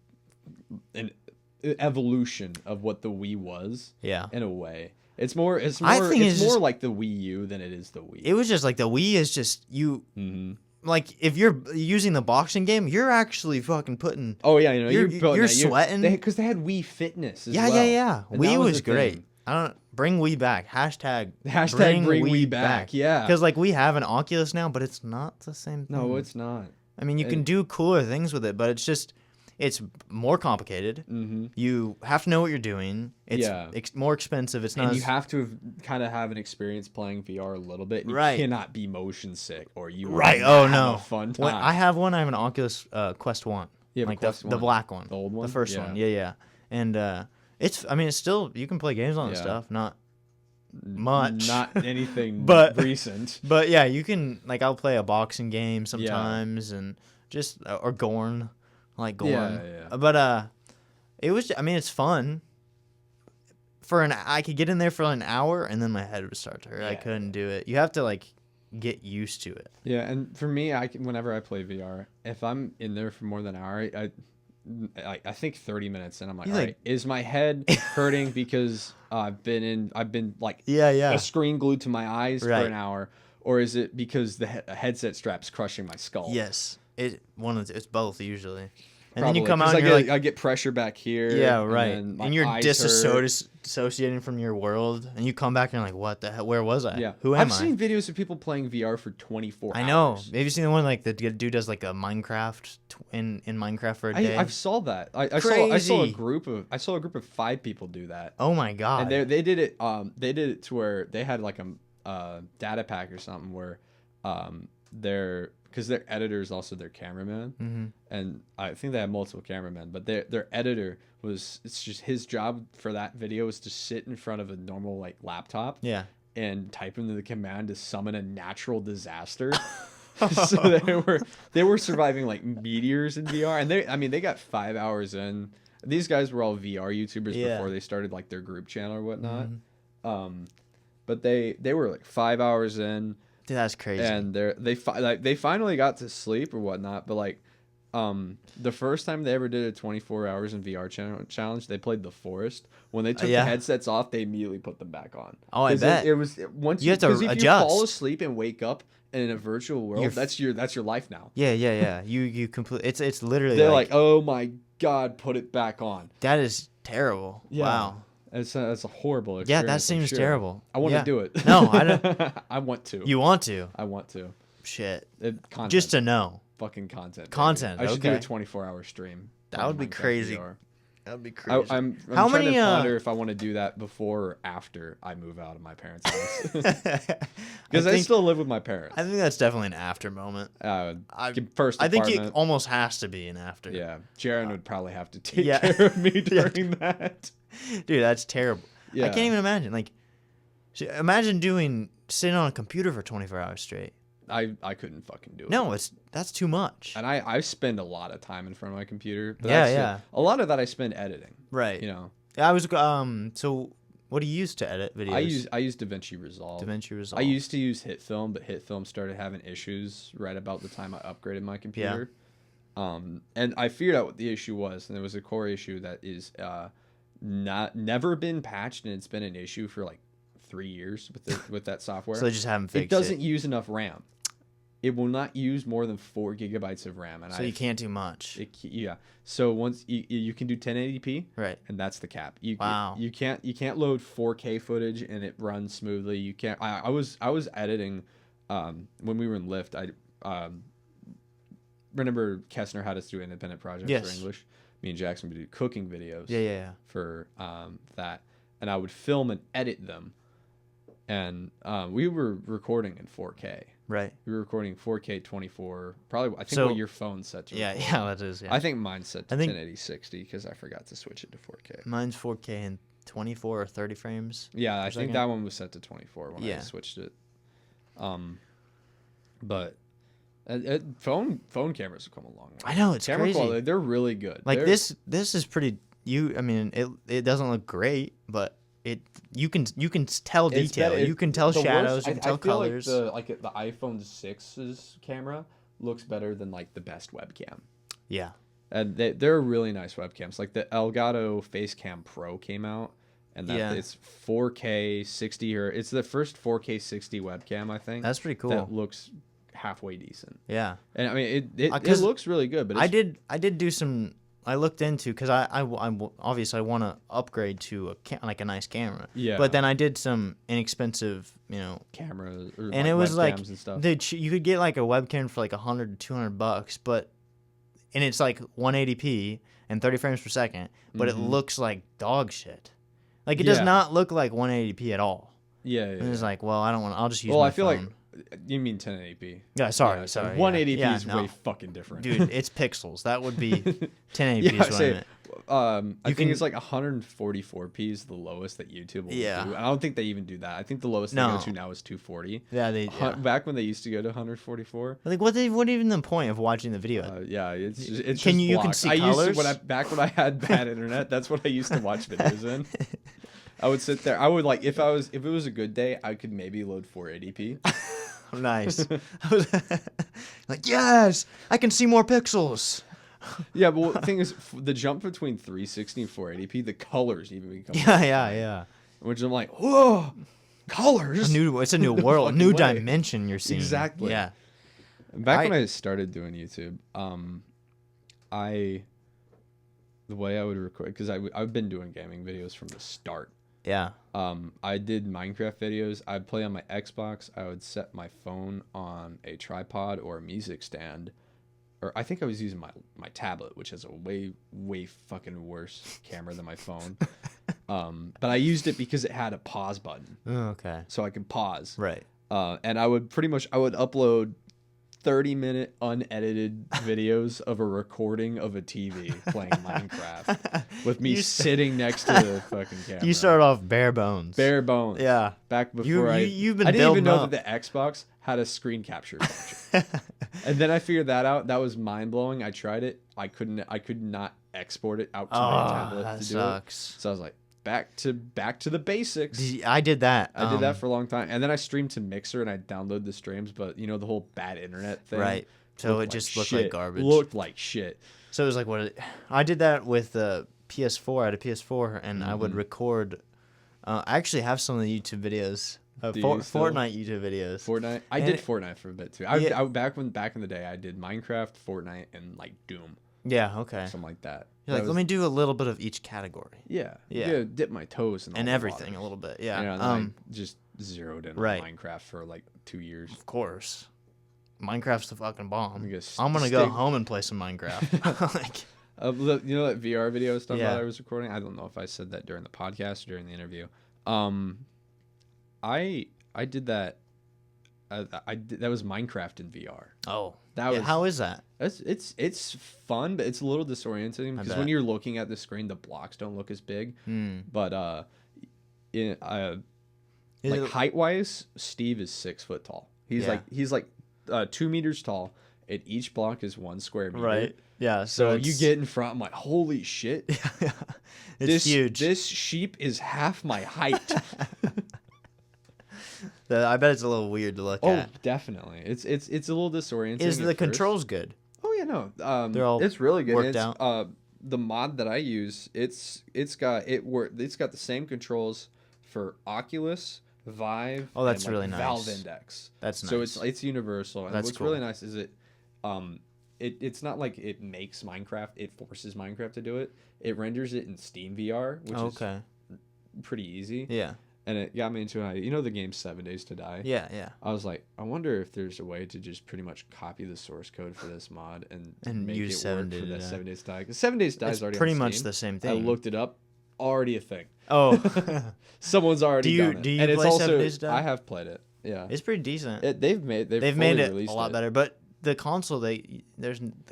evolution of what the Wii was. Yeah, in a way, it's more like the Wii U than it is the Wii. It was just like the Wii is just you. Mm-hmm. Like, if you're using the boxing game, you're actually fucking putting... Oh, yeah, you're sweating. Because they had Wii Fitness as well. Yeah. Wii was great. Bring Wii back. Hashtag bring Wii back. Yeah. Because, like, we have an Oculus now, but it's not the same thing. No, it's not. I mean, you can do cooler things with it, but it's more complicated. Mm-hmm. You have to know what you're doing. It's more expensive. It's not. And you have to kind of have an experience playing VR a little bit. And you cannot be motion sick, or you will have a fun time. I have one. I have an Oculus Quest 1. You have like Quest 1? The black one, the old one, the first one. Yeah. And it's still you can play games on this stuff. Not much, not anything recent. But yeah, you can I'll play a boxing game sometimes and just or Gorn. Like Gorn. Yeah. But it was it's fun. I could get in there for an hour and then my head would start to hurt. I couldn't do it. You have to get used to it. Yeah, and for me, whenever I play VR, if I'm in there for more than an hour, I think 30 minutes and I'm like, all right, is my head hurting because I've been a screen glued to my eyes for an hour, or is it because the headset strap's crushing my skull? Yes. It's both usually. And Probably, then you come out and I get pressure back here. Yeah, right. And you're disassociating from your world. And you come back and you're like, what the hell? Where was I? Yeah. Who am I? I've seen videos of people playing VR for 24 hours. I know. Have you seen the one the dude does a Minecraft in Minecraft for a day? I saw that. I saw a group of 5 people do that. Oh my god. And they did it to where they had a data pack or something where because their editor is also their cameraman, and I think they have multiple cameramen, but their editor it's just his job for that video was to sit in front of a normal laptop, and type into the command to summon a natural disaster. So they were surviving meteors in VR, and they got 5 hours in. These guys were all VR YouTubers before they started their group channel or whatnot, but they were 5 hours in. Dude, that's crazy. And they finally got to sleep or whatnot, but the first time they ever did a 24 hours in VR challenge, they played The Forest. When they took the headsets off, they immediately put them back on. Oh, I bet. It was once you have to adjust. If you fall asleep and wake up in a virtual world, that's your life now. Yeah. You completely. It's literally. They're oh my god, put it back on. That is terrible. Yeah. Wow. It's a horrible experience. Yeah, that seems terrible. I want to do it. No, I don't. I want to. You want to? I want to. Shit. Content. Just to know. Fucking content. Content. I should do a 24-hour stream. That would be crazy. That would be crazy. I'm trying to ponder if I want to do that before or after I move out of my parents' house. Because I still live with my parents. I think that's definitely an after moment. First apartment. I think it almost has to be an after. Yeah. Jaron would probably have to take care of me during that. Dude, that's terrible. Yeah. I can't even imagine. Imagine sitting on a computer for 24 hours straight. I couldn't fucking do it. No, that's too much. And I spend a lot of time in front of my computer. But yeah. A lot of that I spend editing. Right. You know. I was so What do you use to edit videos? I use DaVinci Resolve. DaVinci Resolve. I used to use HitFilm, but HitFilm started having issues right about the time I upgraded my computer. And I figured out what the issue was, and it was a core issue that is never been patched, and it's been an issue for like 3 years with that software. So they just haven't fixed it. It doesn't use enough RAM. It will not use more than 4 gigabytes of RAM, and so you can't do much. Yeah. So once you can do 1080p, right, and that's the cap. Wow. You can't load 4K footage and it runs smoothly. You can't. I was editing when we were in Lyft. I remember Kessner had us do independent projects for English. Me and Jackson would do cooking videos. Yeah. For that, and I would film and edit them, and we were recording in 4K. Right. We were recording 4K 24. Probably, I think what your phone's set to. Yeah, that is. Yeah. I think mine's set to 1080 60 because I forgot to switch it to 4K. Mine's 4K and 24 or 30 frames. Yeah, I think that one was set to 24 when I switched it. But phone cameras have come a long way. I know, it's Camera crazy. quality, they're really good. Like this is pretty. I mean, it doesn't look great, but you can tell detail. You can tell shadows. You can tell colors. Like the iPhone 6's camera looks better than like the best webcam. Yeah, and they're really nice webcams. Like the Elgato Facecam Pro came out, and it's 4K 60 or it's the first 4K 60 webcam. I think that's pretty cool. That looks halfway decent. Yeah, and I mean it looks really good. But I did do some. I looked into because I obviously I want to upgrade to a nice camera. Yeah. But then I did some inexpensive, cameras, or and it was like and stuff. You could get like a webcam for like $100 to $200, and it's like 180p and 30 frames per second, but it looks like dog shit. Like it does not look like 180p at all. Yeah. And it's like, well, I don't want. I'll just use. Well, I feel phone. Like. You mean 1080p? Yeah, sorry. 180p is way fucking different. Dude, it's pixels. That would be 1080p is what I meant. I think it's like 144p is the lowest that YouTube will do. I don't think they even do that. I think the lowest they go to now is 240. Yeah, back when they used to go to 144. Like, what even the point of watching the video? It's you blocks. can see colors? Back when I had bad internet, that's what I used to watch videos in. I would sit there. I would like if it was a good day, I could maybe load 480p. Nice. I was like, yes, I can see more pixels. Yeah, but the thing is, the jump between 360 and 480p, the colors even become. Yeah. Which I'm like, whoa, colors. It's a new world, new dimension you're seeing. Exactly. Yeah. Back when I started doing YouTube, the way I would record, because I've been doing gaming videos from the start. Yeah. I did Minecraft videos. I'd play on my Xbox. I would set my phone on a tripod or a music stand. Or I think I was using my tablet, which has a way fucking worse camera than my phone. But I used it because it had a pause button. Oh, okay. So I could pause. Right. And I would upload 30-minute unedited videos of a recording of a TV playing Minecraft with me sitting next to the fucking camera. You started off bare bones. Bare bones. Yeah. Back before you've been I didn't even know up. that the Xbox had a screen capture function. And then I figured that out. That was mind blowing. I tried it. I could not export it out to my tablet to sucks. do it. So I was like, back to the basics. I did that. I did that for a long time, and then I streamed to Mixer and I download the streams, but the whole bad internet thing. Right. So it just looked like garbage. Looked like shit. So it was like I did that with the PS4. I had a PS4, and I would record. I actually have some of the YouTube videos. Fortnite YouTube videos. Fortnite. I did Fortnite for a bit too. I back in the day, I did Minecraft, Fortnite, and like Doom. Yeah. Okay. Something like that. You're like, let me do a little bit of each category. Yeah. Yeah. Dip my toes in everything a little bit. Yeah. And I just zeroed in on Minecraft for like 2 years. Of course. Minecraft's the fucking bomb. I'm gonna go home and play some Minecraft. That VR video stuff that I was recording. I don't know if I said that during the podcast or during the interview. I did that. That was Minecraft in VR. Oh, how is that? It's fun, but it's a little disorienting because when you're looking at the screen, the blocks don't look as big. But height wise, Steve is 6 foot tall. He's like 2 meters tall, and each block is 1 square meter. Right. Yeah. So you get in front, I'm like, holy shit. It's huge. This sheep is half my height. I bet it's a little weird to look at. Oh, definitely. It's a little disorienting. Is the controls good? Oh yeah, no. They're all it's really good. worked out. The mod that I use, it's got the same controls for Oculus, Vive. Oh, that's and, like, really nice. Valve Index. That's nice. So it's universal. And That's what's cool. really nice is it's not like it makes Minecraft. It forces Minecraft to do it. It renders it in Steam VR, which is pretty easy. Yeah. And it got me into the game 7 Days to Die. Yeah, yeah. I was like, I wonder if there's a way to just pretty much copy the source code for this mod and make use it 7 work Days for to that Die. 7 Days to Die. Because 7 Days to Die It's is already pretty on much Steam. the same I thing. looked it up. Already a thing. Oh. Someone's already done it. Do you and play it's 7 also, Days to Die? I have played it. Yeah. It's pretty decent. They've made it released a lot better, but the console the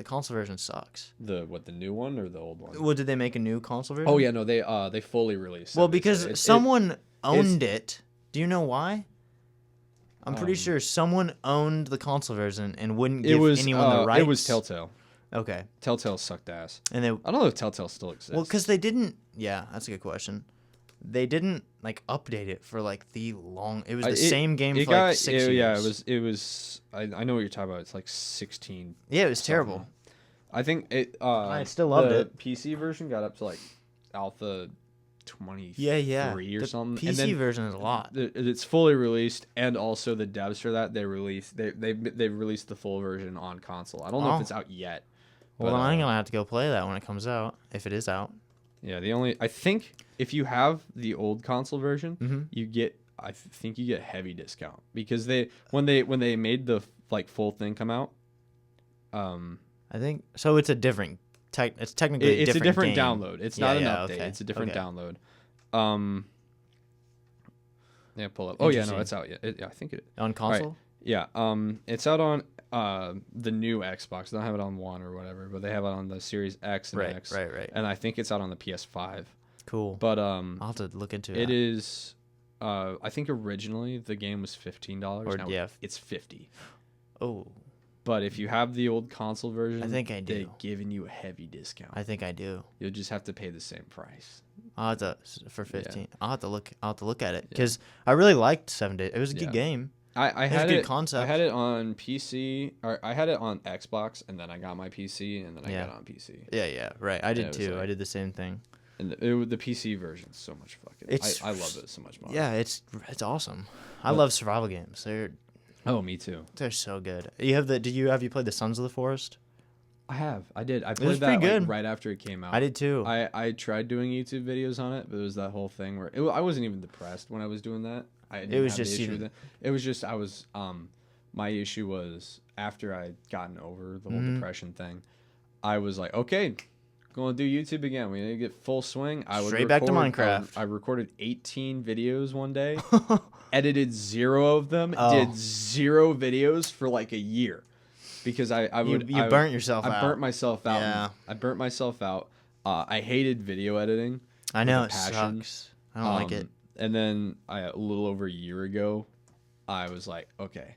console version sucks. The new one or the old one? Well, did they make a new console version? Oh yeah, no, they fully released. Well, 7 Days to because Die. someone owned it. Do you know why? I'm pretty Um, sure someone owned the console version and wouldn't give anyone the rights. It was Telltale. Okay. Telltale sucked ass. And they I don't know if Telltale still exists. well, because they didn't. Yeah, that's a good question. They didn't like update it for like the long. It was the same game for like 6 years. Yeah, it was. I know what you're talking about. It's like 16. Yeah, it was terrible. I think it. I still loved it. PC version got up to like Alpha 23 Yeah. or The something. PC and then version is a lot. it's fully released, and also the devs for that they released the full version on console. I don't know if it's out yet. Well, but, then I'm gonna have to go play that when it comes out, if it is out. Yeah, I think if you have the old console version, you get a heavy discount because when they made the like full thing come out, I think so. It's a different it's technically it's a different game. download. It's not an update. Okay. It's a different Okay. download. Yeah, pull up. Oh yeah, no, it's out yet. I think it On console. Right. Yeah, it's out on the new Xbox. They don't have it on One or whatever, but they have it on the Series X and X. Right. And I think it's out on the PS5. Cool. But I'll have to look into it. it is. I think originally the game was $15. Now it's $50. Oh, But if you have the old console version, I think I do. They're giving you a heavy discount. I think I do. You'll just have to pay the same price. I'll have to for 15. I'll have to look at it because I really liked 7 Days. It was a good game. I It was had a good it. concept. I had it on PC, or I had it on Xbox, and then I got my PC, and then I got it on PC. Yeah, right. I did it was too. like- I did the same thing. And the PC version's so much fucking. I love it so much more. Yeah, it's awesome. I love survival games. Oh, me too. They're so good. Have you played the Sons of the Forest? I did. I was played that pretty good. right after it came out. I did too. I tried doing YouTube videos on it, but it was that whole thing where I wasn't even depressed when I was doing that. I didn't was have just the issue you- with it. It was just I was my issue was after I'd gotten over the whole depression thing, I was like, okay, going to do YouTube again. We need to get full swing. Straight back to Minecraft. I recorded 18 videos one day, edited 0 of them, did 0 videos for like a year. Because I burnt yourself out. I burnt myself out. Yeah. I burnt myself out. I hated video editing. I know with it a passion. sucks. I don't like it. And then a little over a year ago, I was like, okay,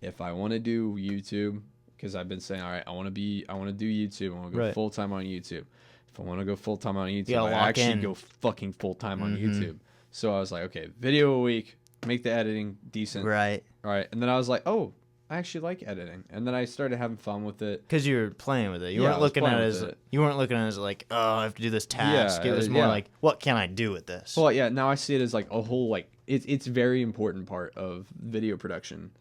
if I want to do YouTube, because I've been saying, all right, I want to do YouTube. I want to go full time on YouTube. If I want to go full time on YouTube, I actually go fucking full time on YouTube. So I was like, okay, video a week, make the editing decent. Right. All right. And then I was like, oh, I actually like editing. And then I started having fun with it. Because you were playing with it. You Yeah, weren't I was looking at it playing as with it. you weren't looking at it as like, oh, I have to do this task. Yeah, It was more yeah. like, what can I do with this? Well, yeah, now I see it as like a whole, like, it's very important part of video production.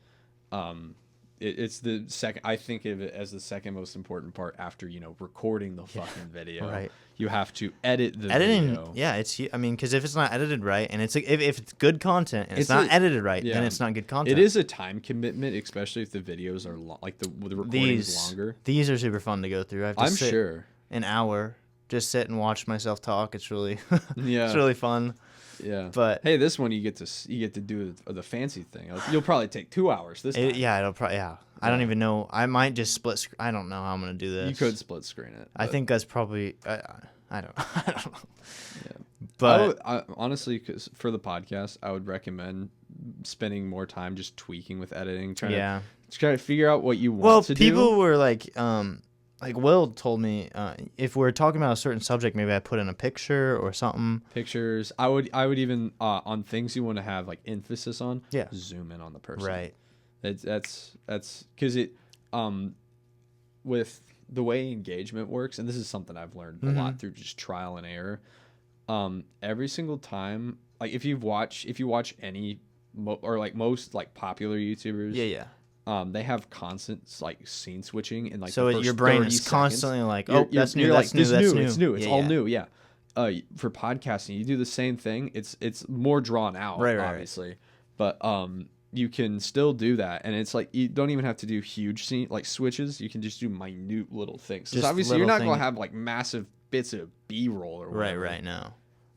It's the second, I think of it as the second most important part after, recording the fucking video. Right. You have to edit the Editing, video. yeah, because if it's not edited right, and if it's good content and it's not edited right, then it's not good content. It is a time commitment, especially if the videos are like the recording is longer. These are super fun to go through. I have to I'm sit sure. an hour, just sit and watch myself talk. It's really, Yeah. it's really fun. Yeah. But hey, this one you get to do the fancy thing. You'll probably take 2 hours this time. It'll probably I don't even know. I might just split. I don't know how I'm gonna do this. You could split screen it. I think that's probably. I don't. I don't know. Yeah. But honestly, because for the podcast, I would recommend spending more time just tweaking with editing, trying to figure out what you want to do. Well, people were like Will told me, if we're talking about a certain subject, maybe I put in a picture or something. Pictures. I would even on things you want to have like emphasis on. Yeah. Zoom in on the person. Right. That's because it with the way engagement works, and this is something I've learned a lot through just trial and error. Every single time, like if you watch any or like most like popular YouTubers, they have constant like scene switching and like so the first your brain 30 is seconds. constantly like, oh, that's new, that's new, that's that's new, new. it's new, it's all new, yeah. For podcasting, you do the same thing. It's more drawn out, obviously, but you can still do that, and it's like you don't even have to do huge scene like switches. You can just do minute little things. Because obviously you're not going to have like massive bits of B-roll or whatever. Right now.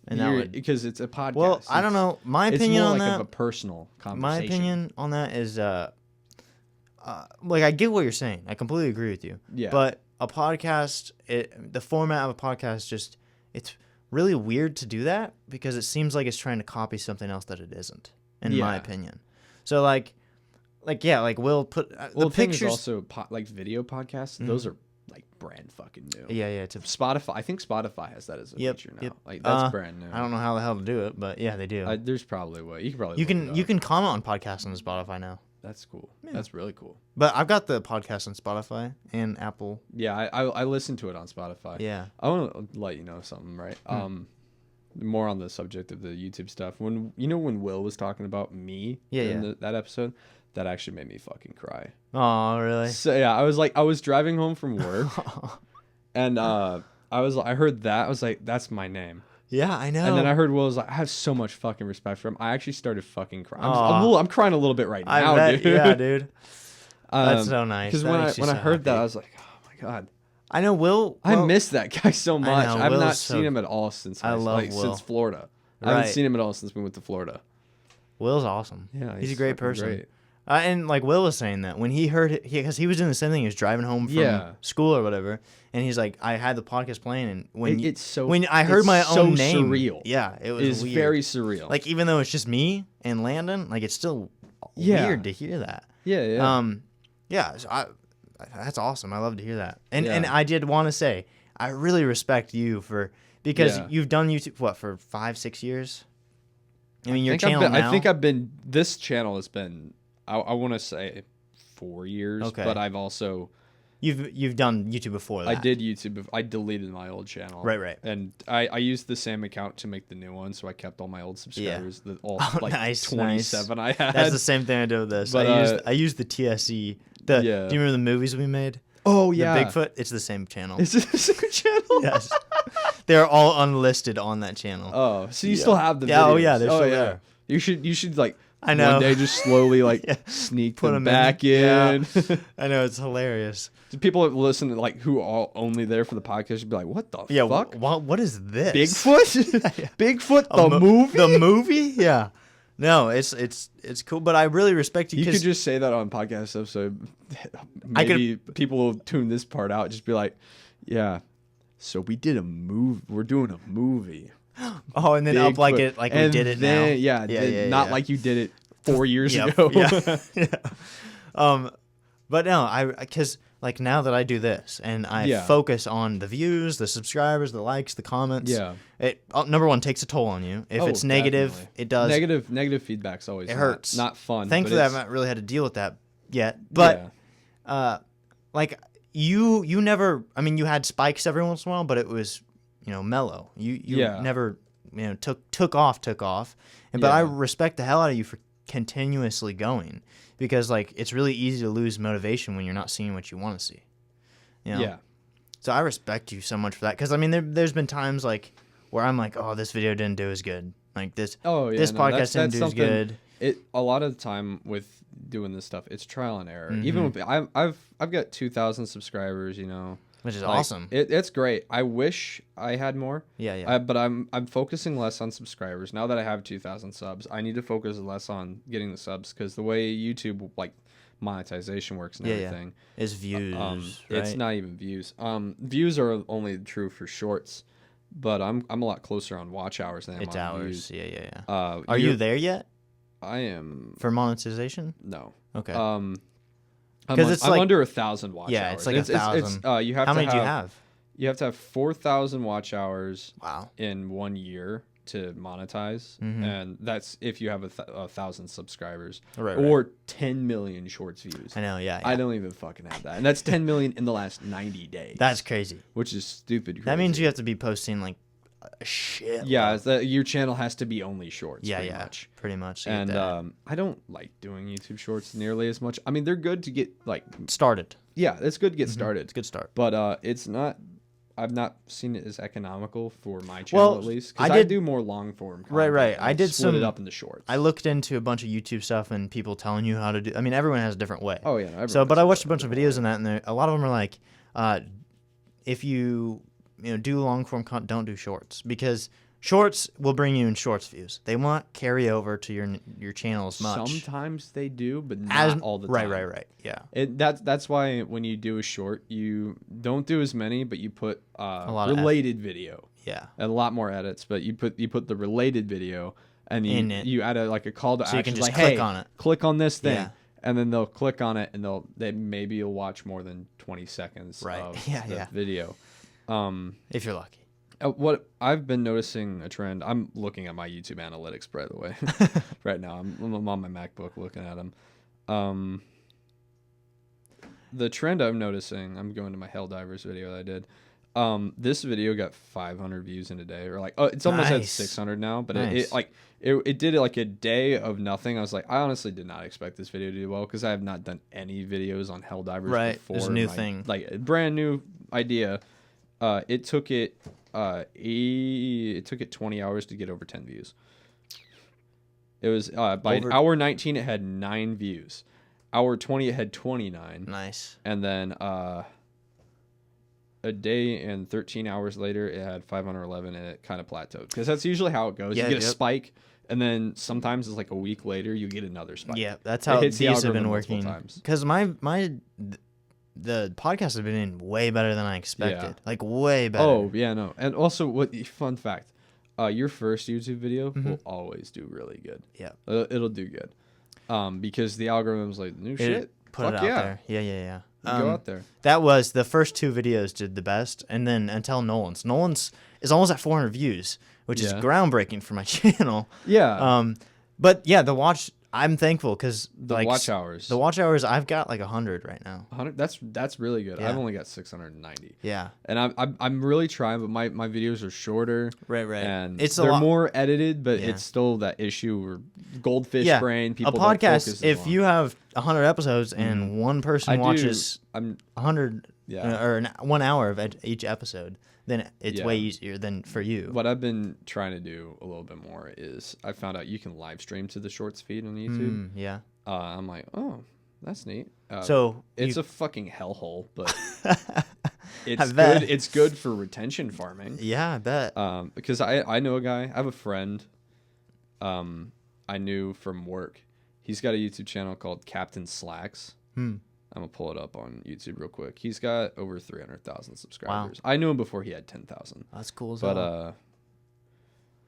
And that would, because it's a podcast. Well, I don't know. My opinion on on that, that, of a personal conversation. My opinion on that is, like I get what you're saying. I completely agree with you. Yeah. But a podcast, the format of a podcast, just it's really weird to do that because it seems like it's trying to copy something else that it isn't. In my opinion. So like we'll put the pictures. Thing is also like video podcasts. Those are like brand fucking new. Yeah. It's Spotify. I think Spotify has that as a feature now. Like that's brand new. I don't know how the hell to do it, but yeah, they do. There's probably a way. You can probably you can comment on podcasts on Spotify now. That's cool. Yeah. That's really cool. But I've got the podcast on Spotify and Apple. Yeah, I listen to it on Spotify. Yeah. I want to let you know something, right? More on the subject of the YouTube stuff. When Will was talking about me in that episode, that actually made me fucking cry. Oh, really? So yeah, I was driving home from work, and I heard that. I was like, that's my name. Yeah, I know. And then I heard Will was like, I have so much fucking respect for him. I actually started fucking crying. I'm crying a little bit right now, dude. Yeah, dude. That's so nice. Because when I heard that, I was like, oh my god. I know Will. I miss that guy so much. I've not seen him at all since since Florida. I haven't seen him at all since we went to Florida. Will's awesome. Yeah, he's a great person. Great. And like Will was saying that when he heard it, because he was doing the same thing. He was driving home from school or whatever, and he's like, I had the podcast playing, and when I heard my own name, surreal. Yeah, it was weird. Very surreal. Like even though it's just me and Landon, like it's still weird to hear that. Yeah. So that's awesome. I love to hear that. And I did want to say I really respect you because you've done YouTube for 5-6 years. I mean, your channel now. I think this channel has been. I want to say 4 years, but I've also you've done YouTube before that. I did YouTube. I deleted my old channel. Right. And I used the same account to make the new one, so I kept all my old subscribers. Yeah. Nice, 27 I had. That's the same thing I did with this. But I used the TSE. Do you remember the movies we made? Oh yeah, the Bigfoot. It's the same channel. Is it the same channel? Yes. They're all unlisted on that channel. Oh, so you still have the videos? Yeah. Oh yeah, they're still there. You should like. I know. One day just slowly sneak them back in. Yeah. I know, it's hilarious. People that listen to who are only there for the podcast should be like, what the fuck? What is this? Bigfoot? Bigfoot the movie? The movie? Yeah. No, it's cool, but I really respect you. You could just say that on podcast episode. Maybe people will tune this part out. Just be like, yeah. So we did a movie. We're doing a movie. Oh, and then up like it like we did it now. Yeah, not like you did it 4 years ago. But no, because now that I do this and I focus on the views, the subscribers, the likes, the comments. Yeah. It number one takes a toll on you. If it's negative, definitely. It does. Negative feedback's always hurts. Not fun. Thankfully, I haven't really had to deal with that yet. But you never. I mean, you had spikes every once in a while, but it was mellow. You never took off. But I respect the hell out of you for continuously going because it's really easy to lose motivation when you're not seeing what you want to see. Yeah. So I respect you so much for that because I mean there's been times where I'm like, oh, this video didn't do as good. This podcast didn't do as good. A lot of the time with doing this stuff, it's trial and error. Mm-hmm. Even with I've got 2,000 subscribers, which is awesome. It's great. I wish I had more. Yeah. But I'm focusing less on subscribers now that I have 2,000 subs. I need to focus less on getting the subs because the way YouTube monetization works and everything is views. Right? It's not even views. Views are only true for shorts. but I'm a lot closer on watch hours than I am It's on hours. views. Yeah. Are you there yet I am for monetization? no. Okay. Because I'm under 1,000 watch hours. It's like 1,000. You have How to many have, do you have? You have to have 4,000 watch hours. Wow. In 1 year to monetize, and that's if you have 1,000 subscribers, or 10 million shorts views. I know, yeah. I don't even fucking have that, and that's 10 million in the last 90 days. That's crazy. Which is stupid. Crazy. That means you have to be posting like a shit. Yeah, your channel has to be only shorts. Much. Pretty much. And I don't like doing YouTube shorts nearly as much. I mean, they're good to get like started. Yeah, it's good to get started. It's a good start, but it's not. I've not seen it as economical for my channel, at least, because I do more long form content. Right. I did split it up into shorts. I looked into a bunch of YouTube stuff and people telling you how to do. I mean, everyone has a different way. Oh yeah. But I watched a bunch of videos on that, and a lot of them are like, if you do long form content, don't do shorts, because shorts will bring you in shorts views. They won't carry over to your channel as much. Sometimes they do, but not all the time. Right. Yeah. That's why when you do a short, you don't do as many, but you put related video. Yeah. And a lot more edits, but you put the related video, and you add a call to action. You can just like, click on it. Click on this thing. Yeah. And then they'll click on it, and maybe you'll watch more than 20 seconds of the video. If you're lucky. What I've been noticing a trend. I'm looking at my YouTube analytics, by the way, right now. I'm on my MacBook looking at them. The trend I'm noticing. I'm going to my Helldivers video that I did. This video got 500 views in a day, or it's almost at 600 now. But it did it like a day of nothing. I was like, I honestly did not expect this video to do well, because I have not done any videos on Helldivers before. It's a new thing, like a brand new idea. It took it 20 hours to get over 10 views. It was by hour 19 it had 9 views. Hour 20 it had 29. Nice. And then a day and 13 hours later it had 511, and it kind of plateaued, because that's usually how it goes. You get a spike, and then sometimes it's like a week later you get another spike. Yeah, that's how these have been working. Because the podcast has been in way better than I expected. Like way better. Oh yeah, no. And also, fun fact, your first YouTube video will always do really good. Yeah, it'll do good, because the algorithm's like, new shit. Put it out there. Yeah. Go out there. That was the first 2 videos did the best, and then until Nolan's is almost at 400 views, which is groundbreaking for my channel. Yeah. But yeah, I'm thankful, because the watch hours I've got like 100 right now. 100. That's really good. Yeah. I've only got 690. Yeah. And I'm really trying, but my videos are shorter. Right. And they're more edited, but it's still that issue where goldfish brain. People a podcast. If you have 100 episodes and one person watches 100 or 1 hour of each episode, then it's way easier than for you. What I've been trying to do a little bit more is I found out you can live stream to the shorts feed on YouTube. Yeah. I'm like, oh, that's neat. So it's a fucking hellhole, but it's good. It's good for retention farming. Yeah, I bet. Because I know a guy. I have a friend. I knew from work. He's got a YouTube channel called Captain Slacks. I'm gonna pull it up on YouTube real quick. He's got over 300,000 subscribers. Wow. I knew him before he had 10,000. That's cool as hell.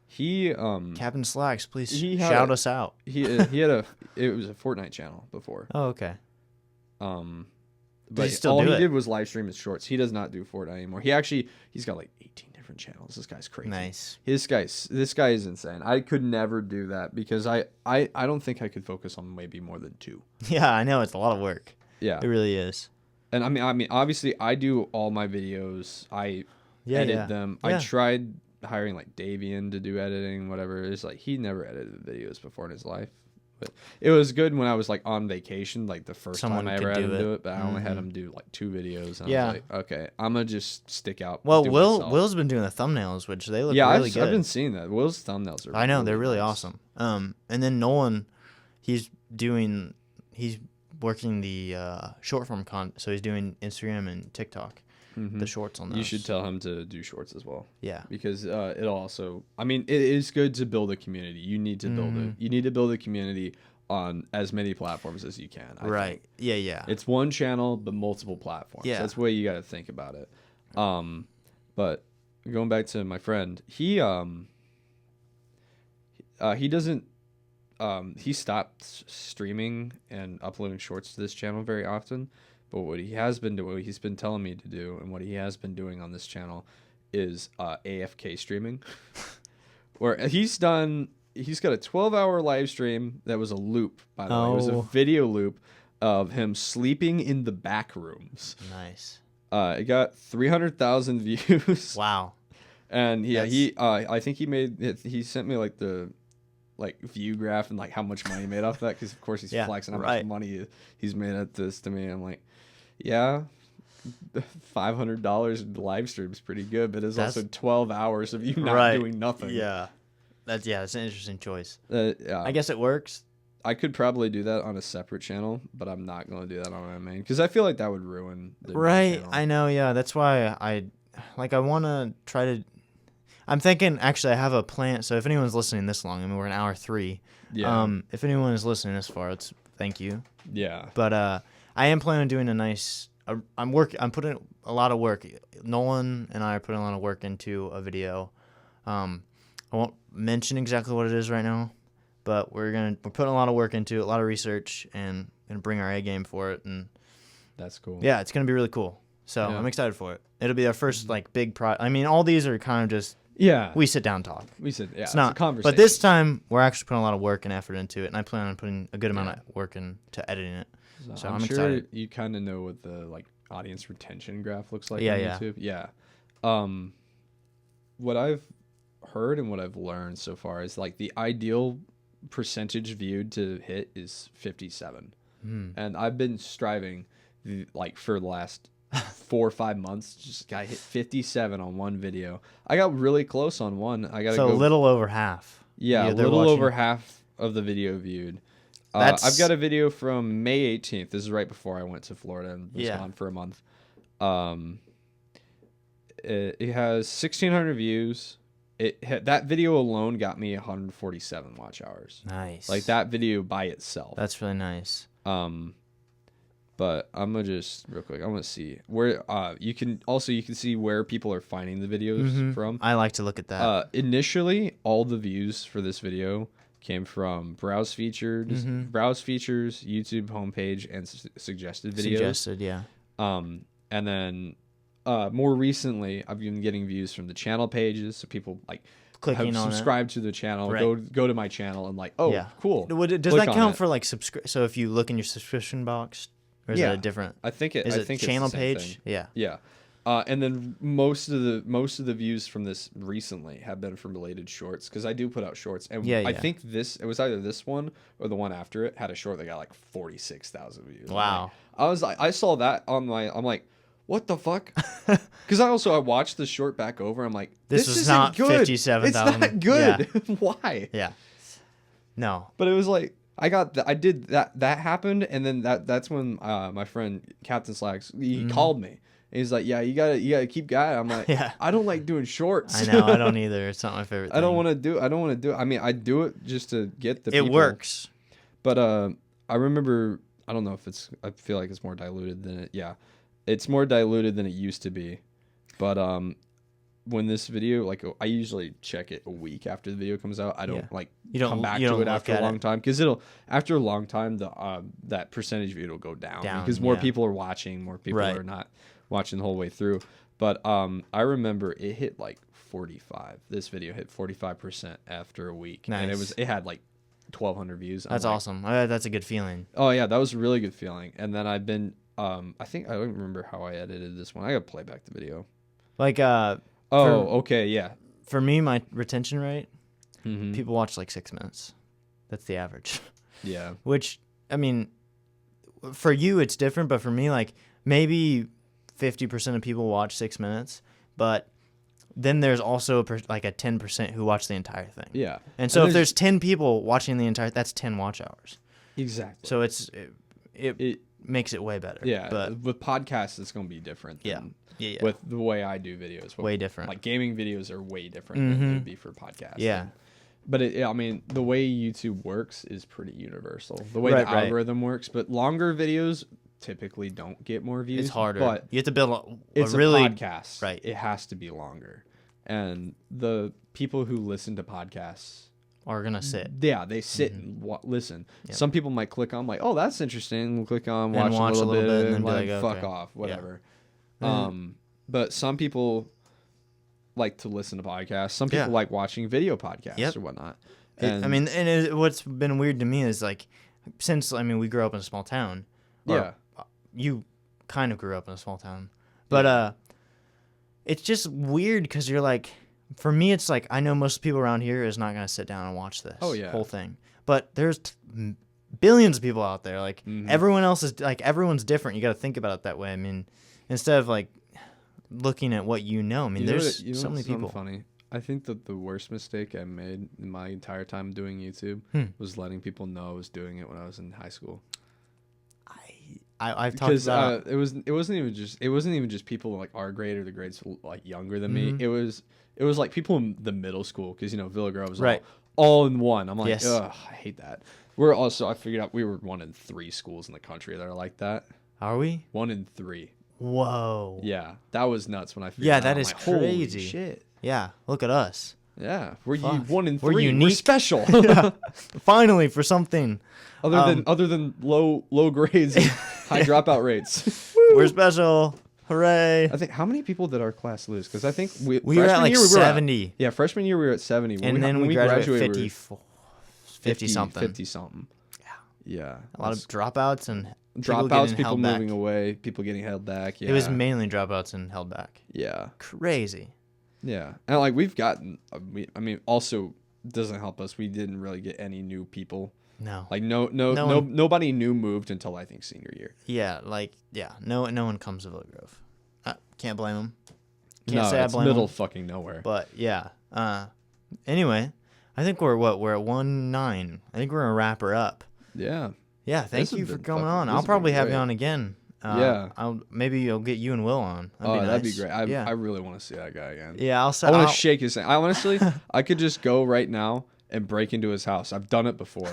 He Captain Slacks, please shout us out. He had it was a Fortnite channel before. Oh, okay. But all he did was live stream his shorts. He does not do Fortnite anymore. He's got like 18 different channels. This guy's crazy. Nice. This guy is insane. I could never do that, because I don't think I could focus on maybe more than 2. Yeah, I know, it's a lot of work. Yeah, it really is. And I mean, obviously, I do all my videos. I edit them. Yeah. I tried hiring like Davian to do editing, whatever. It's like he never edited videos before in his life. But it was good when I was like on vacation, like the first time I ever had him do it. But I only had him do like 2 videos. And I was like, okay, I'm gonna just stick out. Well, Will's been doing the thumbnails, which they look really good. I've been seeing that. Will's thumbnails are. I know, they're really awesome. And then Nolan, he's working the short form content, so he's doing Instagram and TikTok, the shorts on those. You should tell him to do shorts as well. Yeah, because it'll also. I mean, it is good to build a community. You need to build it. You need to build a community on as many platforms as you can. I think. Yeah. It's one channel but multiple platforms. Yeah, that's the way you got to think about it. But going back to my friend, he doesn't he stopped streaming and uploading shorts to this channel very often, but what he has been doing, what he's been telling me to do, and what he has been doing on this channel is AFK streaming. Where he's got a 12-hour live stream that was a loop, by the way. It was a video loop of him sleeping in the back rooms. Nice. It got 300,000 views. Wow. And I think he sent me like the view graph and like how much money he made off that, because of course he's flexing how much money he's made at this to me. I'm like, yeah, $500 live stream is pretty good, but it's also 12 hours of you not doing nothing. Yeah, that's an interesting choice. Yeah, I guess it works. I could probably do that on a separate channel, but I'm not going to do that on my main, because I feel like that would ruin the main channel. I know. Yeah, that's why I want to try to. I'm thinking, actually, I have a plan. So if anyone's listening this long, I mean, we're in hour 3. Yeah. If anyone is listening this far, thank you. Yeah. But I am planning on doing a nice. I'm putting a lot of work. Nolan and I are putting a lot of work into a video. I won't mention exactly what it is right now, but we're putting a lot of work into it, a lot of research, and gonna bring our A game for it. And that's cool. Yeah, it's gonna be really cool. So I'm excited for it. It'll be our first big project. I mean, all these are kind of just. Yeah. We sit down and talk. It's not a conversation. But this time, we're actually putting a lot of work and effort into it, and I plan on putting a good amount of work into editing it. So I'm excited. You kind of know what the audience retention graph looks like on YouTube. Yeah. What I've heard and what I've learned so far is the ideal percentage viewed to hit is 57. And I've been striving for the last 4 or 5 months, just got hit 57 on one video. I got really close on one. I got a little over half. Yeah, a little over half of the video viewed. I've got a video from May 18th. This is right before I went to Florida and was gone for a month. It has 1,600 views. That video alone got me 147 watch hours. Nice. That video by itself. That's really nice. But I'm gonna just real quick. I'm gonna see where you can see where people are finding the videos from. I like to look at that. Initially, all the views for this video came from browse features, YouTube homepage, and suggested videos. Suggested, yeah. And then more recently, I've been getting views from the channel pages, so people clicking on subscribe to the channel, go to my channel, and cool. Does that count for So if you look in your subscription box. Or is it a different? I think it's channel it's the same page. Thing. Yeah. Yeah. And then most of the views from this recently have been from related shorts, because I do put out shorts, and I think it was either this one or the one after it had a short that got 46,000 views. Wow. I saw that I'm like, what the fuck? Because I watched the short back over. I'm like, this is not good. 57,000. It's not good. Yeah. Why? Yeah. No. But it was I did that happened, and then that's when my friend Captain Slacks, he called me. He's like, yeah, you gotta keep going. I'm like, I don't like doing shorts. I know, I don't either. It's not my favorite thing. I don't want to do it. I mean, I do it just to get the people. It works. But I remember, I don't know if I feel like it's more diluted than it. Yeah, it's more diluted than it used to be. But when this video, I usually check it a week after the video comes out. I don't come back to it after a long time, because after a long time that percentage view will go down because more people are watching, more people are not watching the whole way through. But I remember it hit 45. This video hit 45% after a week. Nice. And it had 1,200 views. That's awesome. That's a good feeling. Oh yeah, that was a really good feeling. And then I've been I don't remember how I edited this one. I gotta play back the video. Okay, yeah. For me, my retention rate, people watch 6 minutes. That's the average. Yeah. Which, I mean, for you it's different, but for me, maybe 50% of people watch 6 minutes, but then there's also a 10% who watch the entire thing. Yeah. And so if there's 10 people watching the entire, that's 10 watch hours. Exactly. So it makes it way better. Yeah. But with podcasts, it's going to be different. Yeah. With the way I do videos. Way different. Gaming videos are way different than they would be for podcasts. Yeah. But I mean, the way YouTube works is pretty universal. The way the algorithm works, but longer videos typically don't get more views. It's harder. But you have to build it's a really podcast. Right. It has to be longer. and the people who listen to podcasts are gonna sit. Yeah, they sit and listen. Yep. Some people might click on like, oh, that's interesting. We'll click on, watch a little bit, and then like, fuck off, whatever. Yeah. But some people like to listen to podcasts. Some people like watching video podcasts or whatnot. And what's been weird to me is like, since we grew up in a small town. You kind of grew up in a small town, but it's just weird because you're like. For me, it's like I know most people around here is not gonna sit down and watch this whole thing. But there's billions of people out there. Like everyone else is like everyone's different. You got to think about it that way. I mean, instead of like looking at what you know. I mean, there's so many people. Funny. I think that the worst mistake I made in my entire time doing YouTube was letting people know I was doing it when I was in high school. I've talked about it wasn't even just people like our grade or the grades like younger than me. It was like people in the middle school because Villa Grove was all in one. I'm like, ugh, I hate that. I figured out we were 1 in 3 schools in the country that are like that. Are we? 1 in 3. Whoa. Yeah, that was nuts when I figured out. Yeah, that is like, crazy. Holy shit. Yeah, look at us. Yeah, we're 1 in 3. We're unique. We're special. Finally, for something. Other than low grades and high dropout rates. We're special. Hooray. I think how many people did our class lose? Because I think we were at like 70. Freshman year we were at 70. And then we graduated 50 something. 50 something. Yeah. A lot of dropouts and people moving away, people getting held back. Yeah. It was mainly dropouts and held back. Yeah. Crazy. Yeah. And like we've gotten also doesn't help us. We didn't really get any new people. No. Like nobody new moved until I think senior year. Yeah, no one comes to Villa Grove. Can't blame them. Can't say I blame middle them. Fucking nowhere. But yeah. Anyway, I think we're at 1:09. I think we're gonna wrap her up. Yeah. Yeah. Thank you for coming on. I'll probably have you on again. Maybe I'll get you and Will on. That'd be great. I really want to see that guy again. Yeah, I want to shake his hand. I honestly, I could just go right now and break into his house. I've done it before.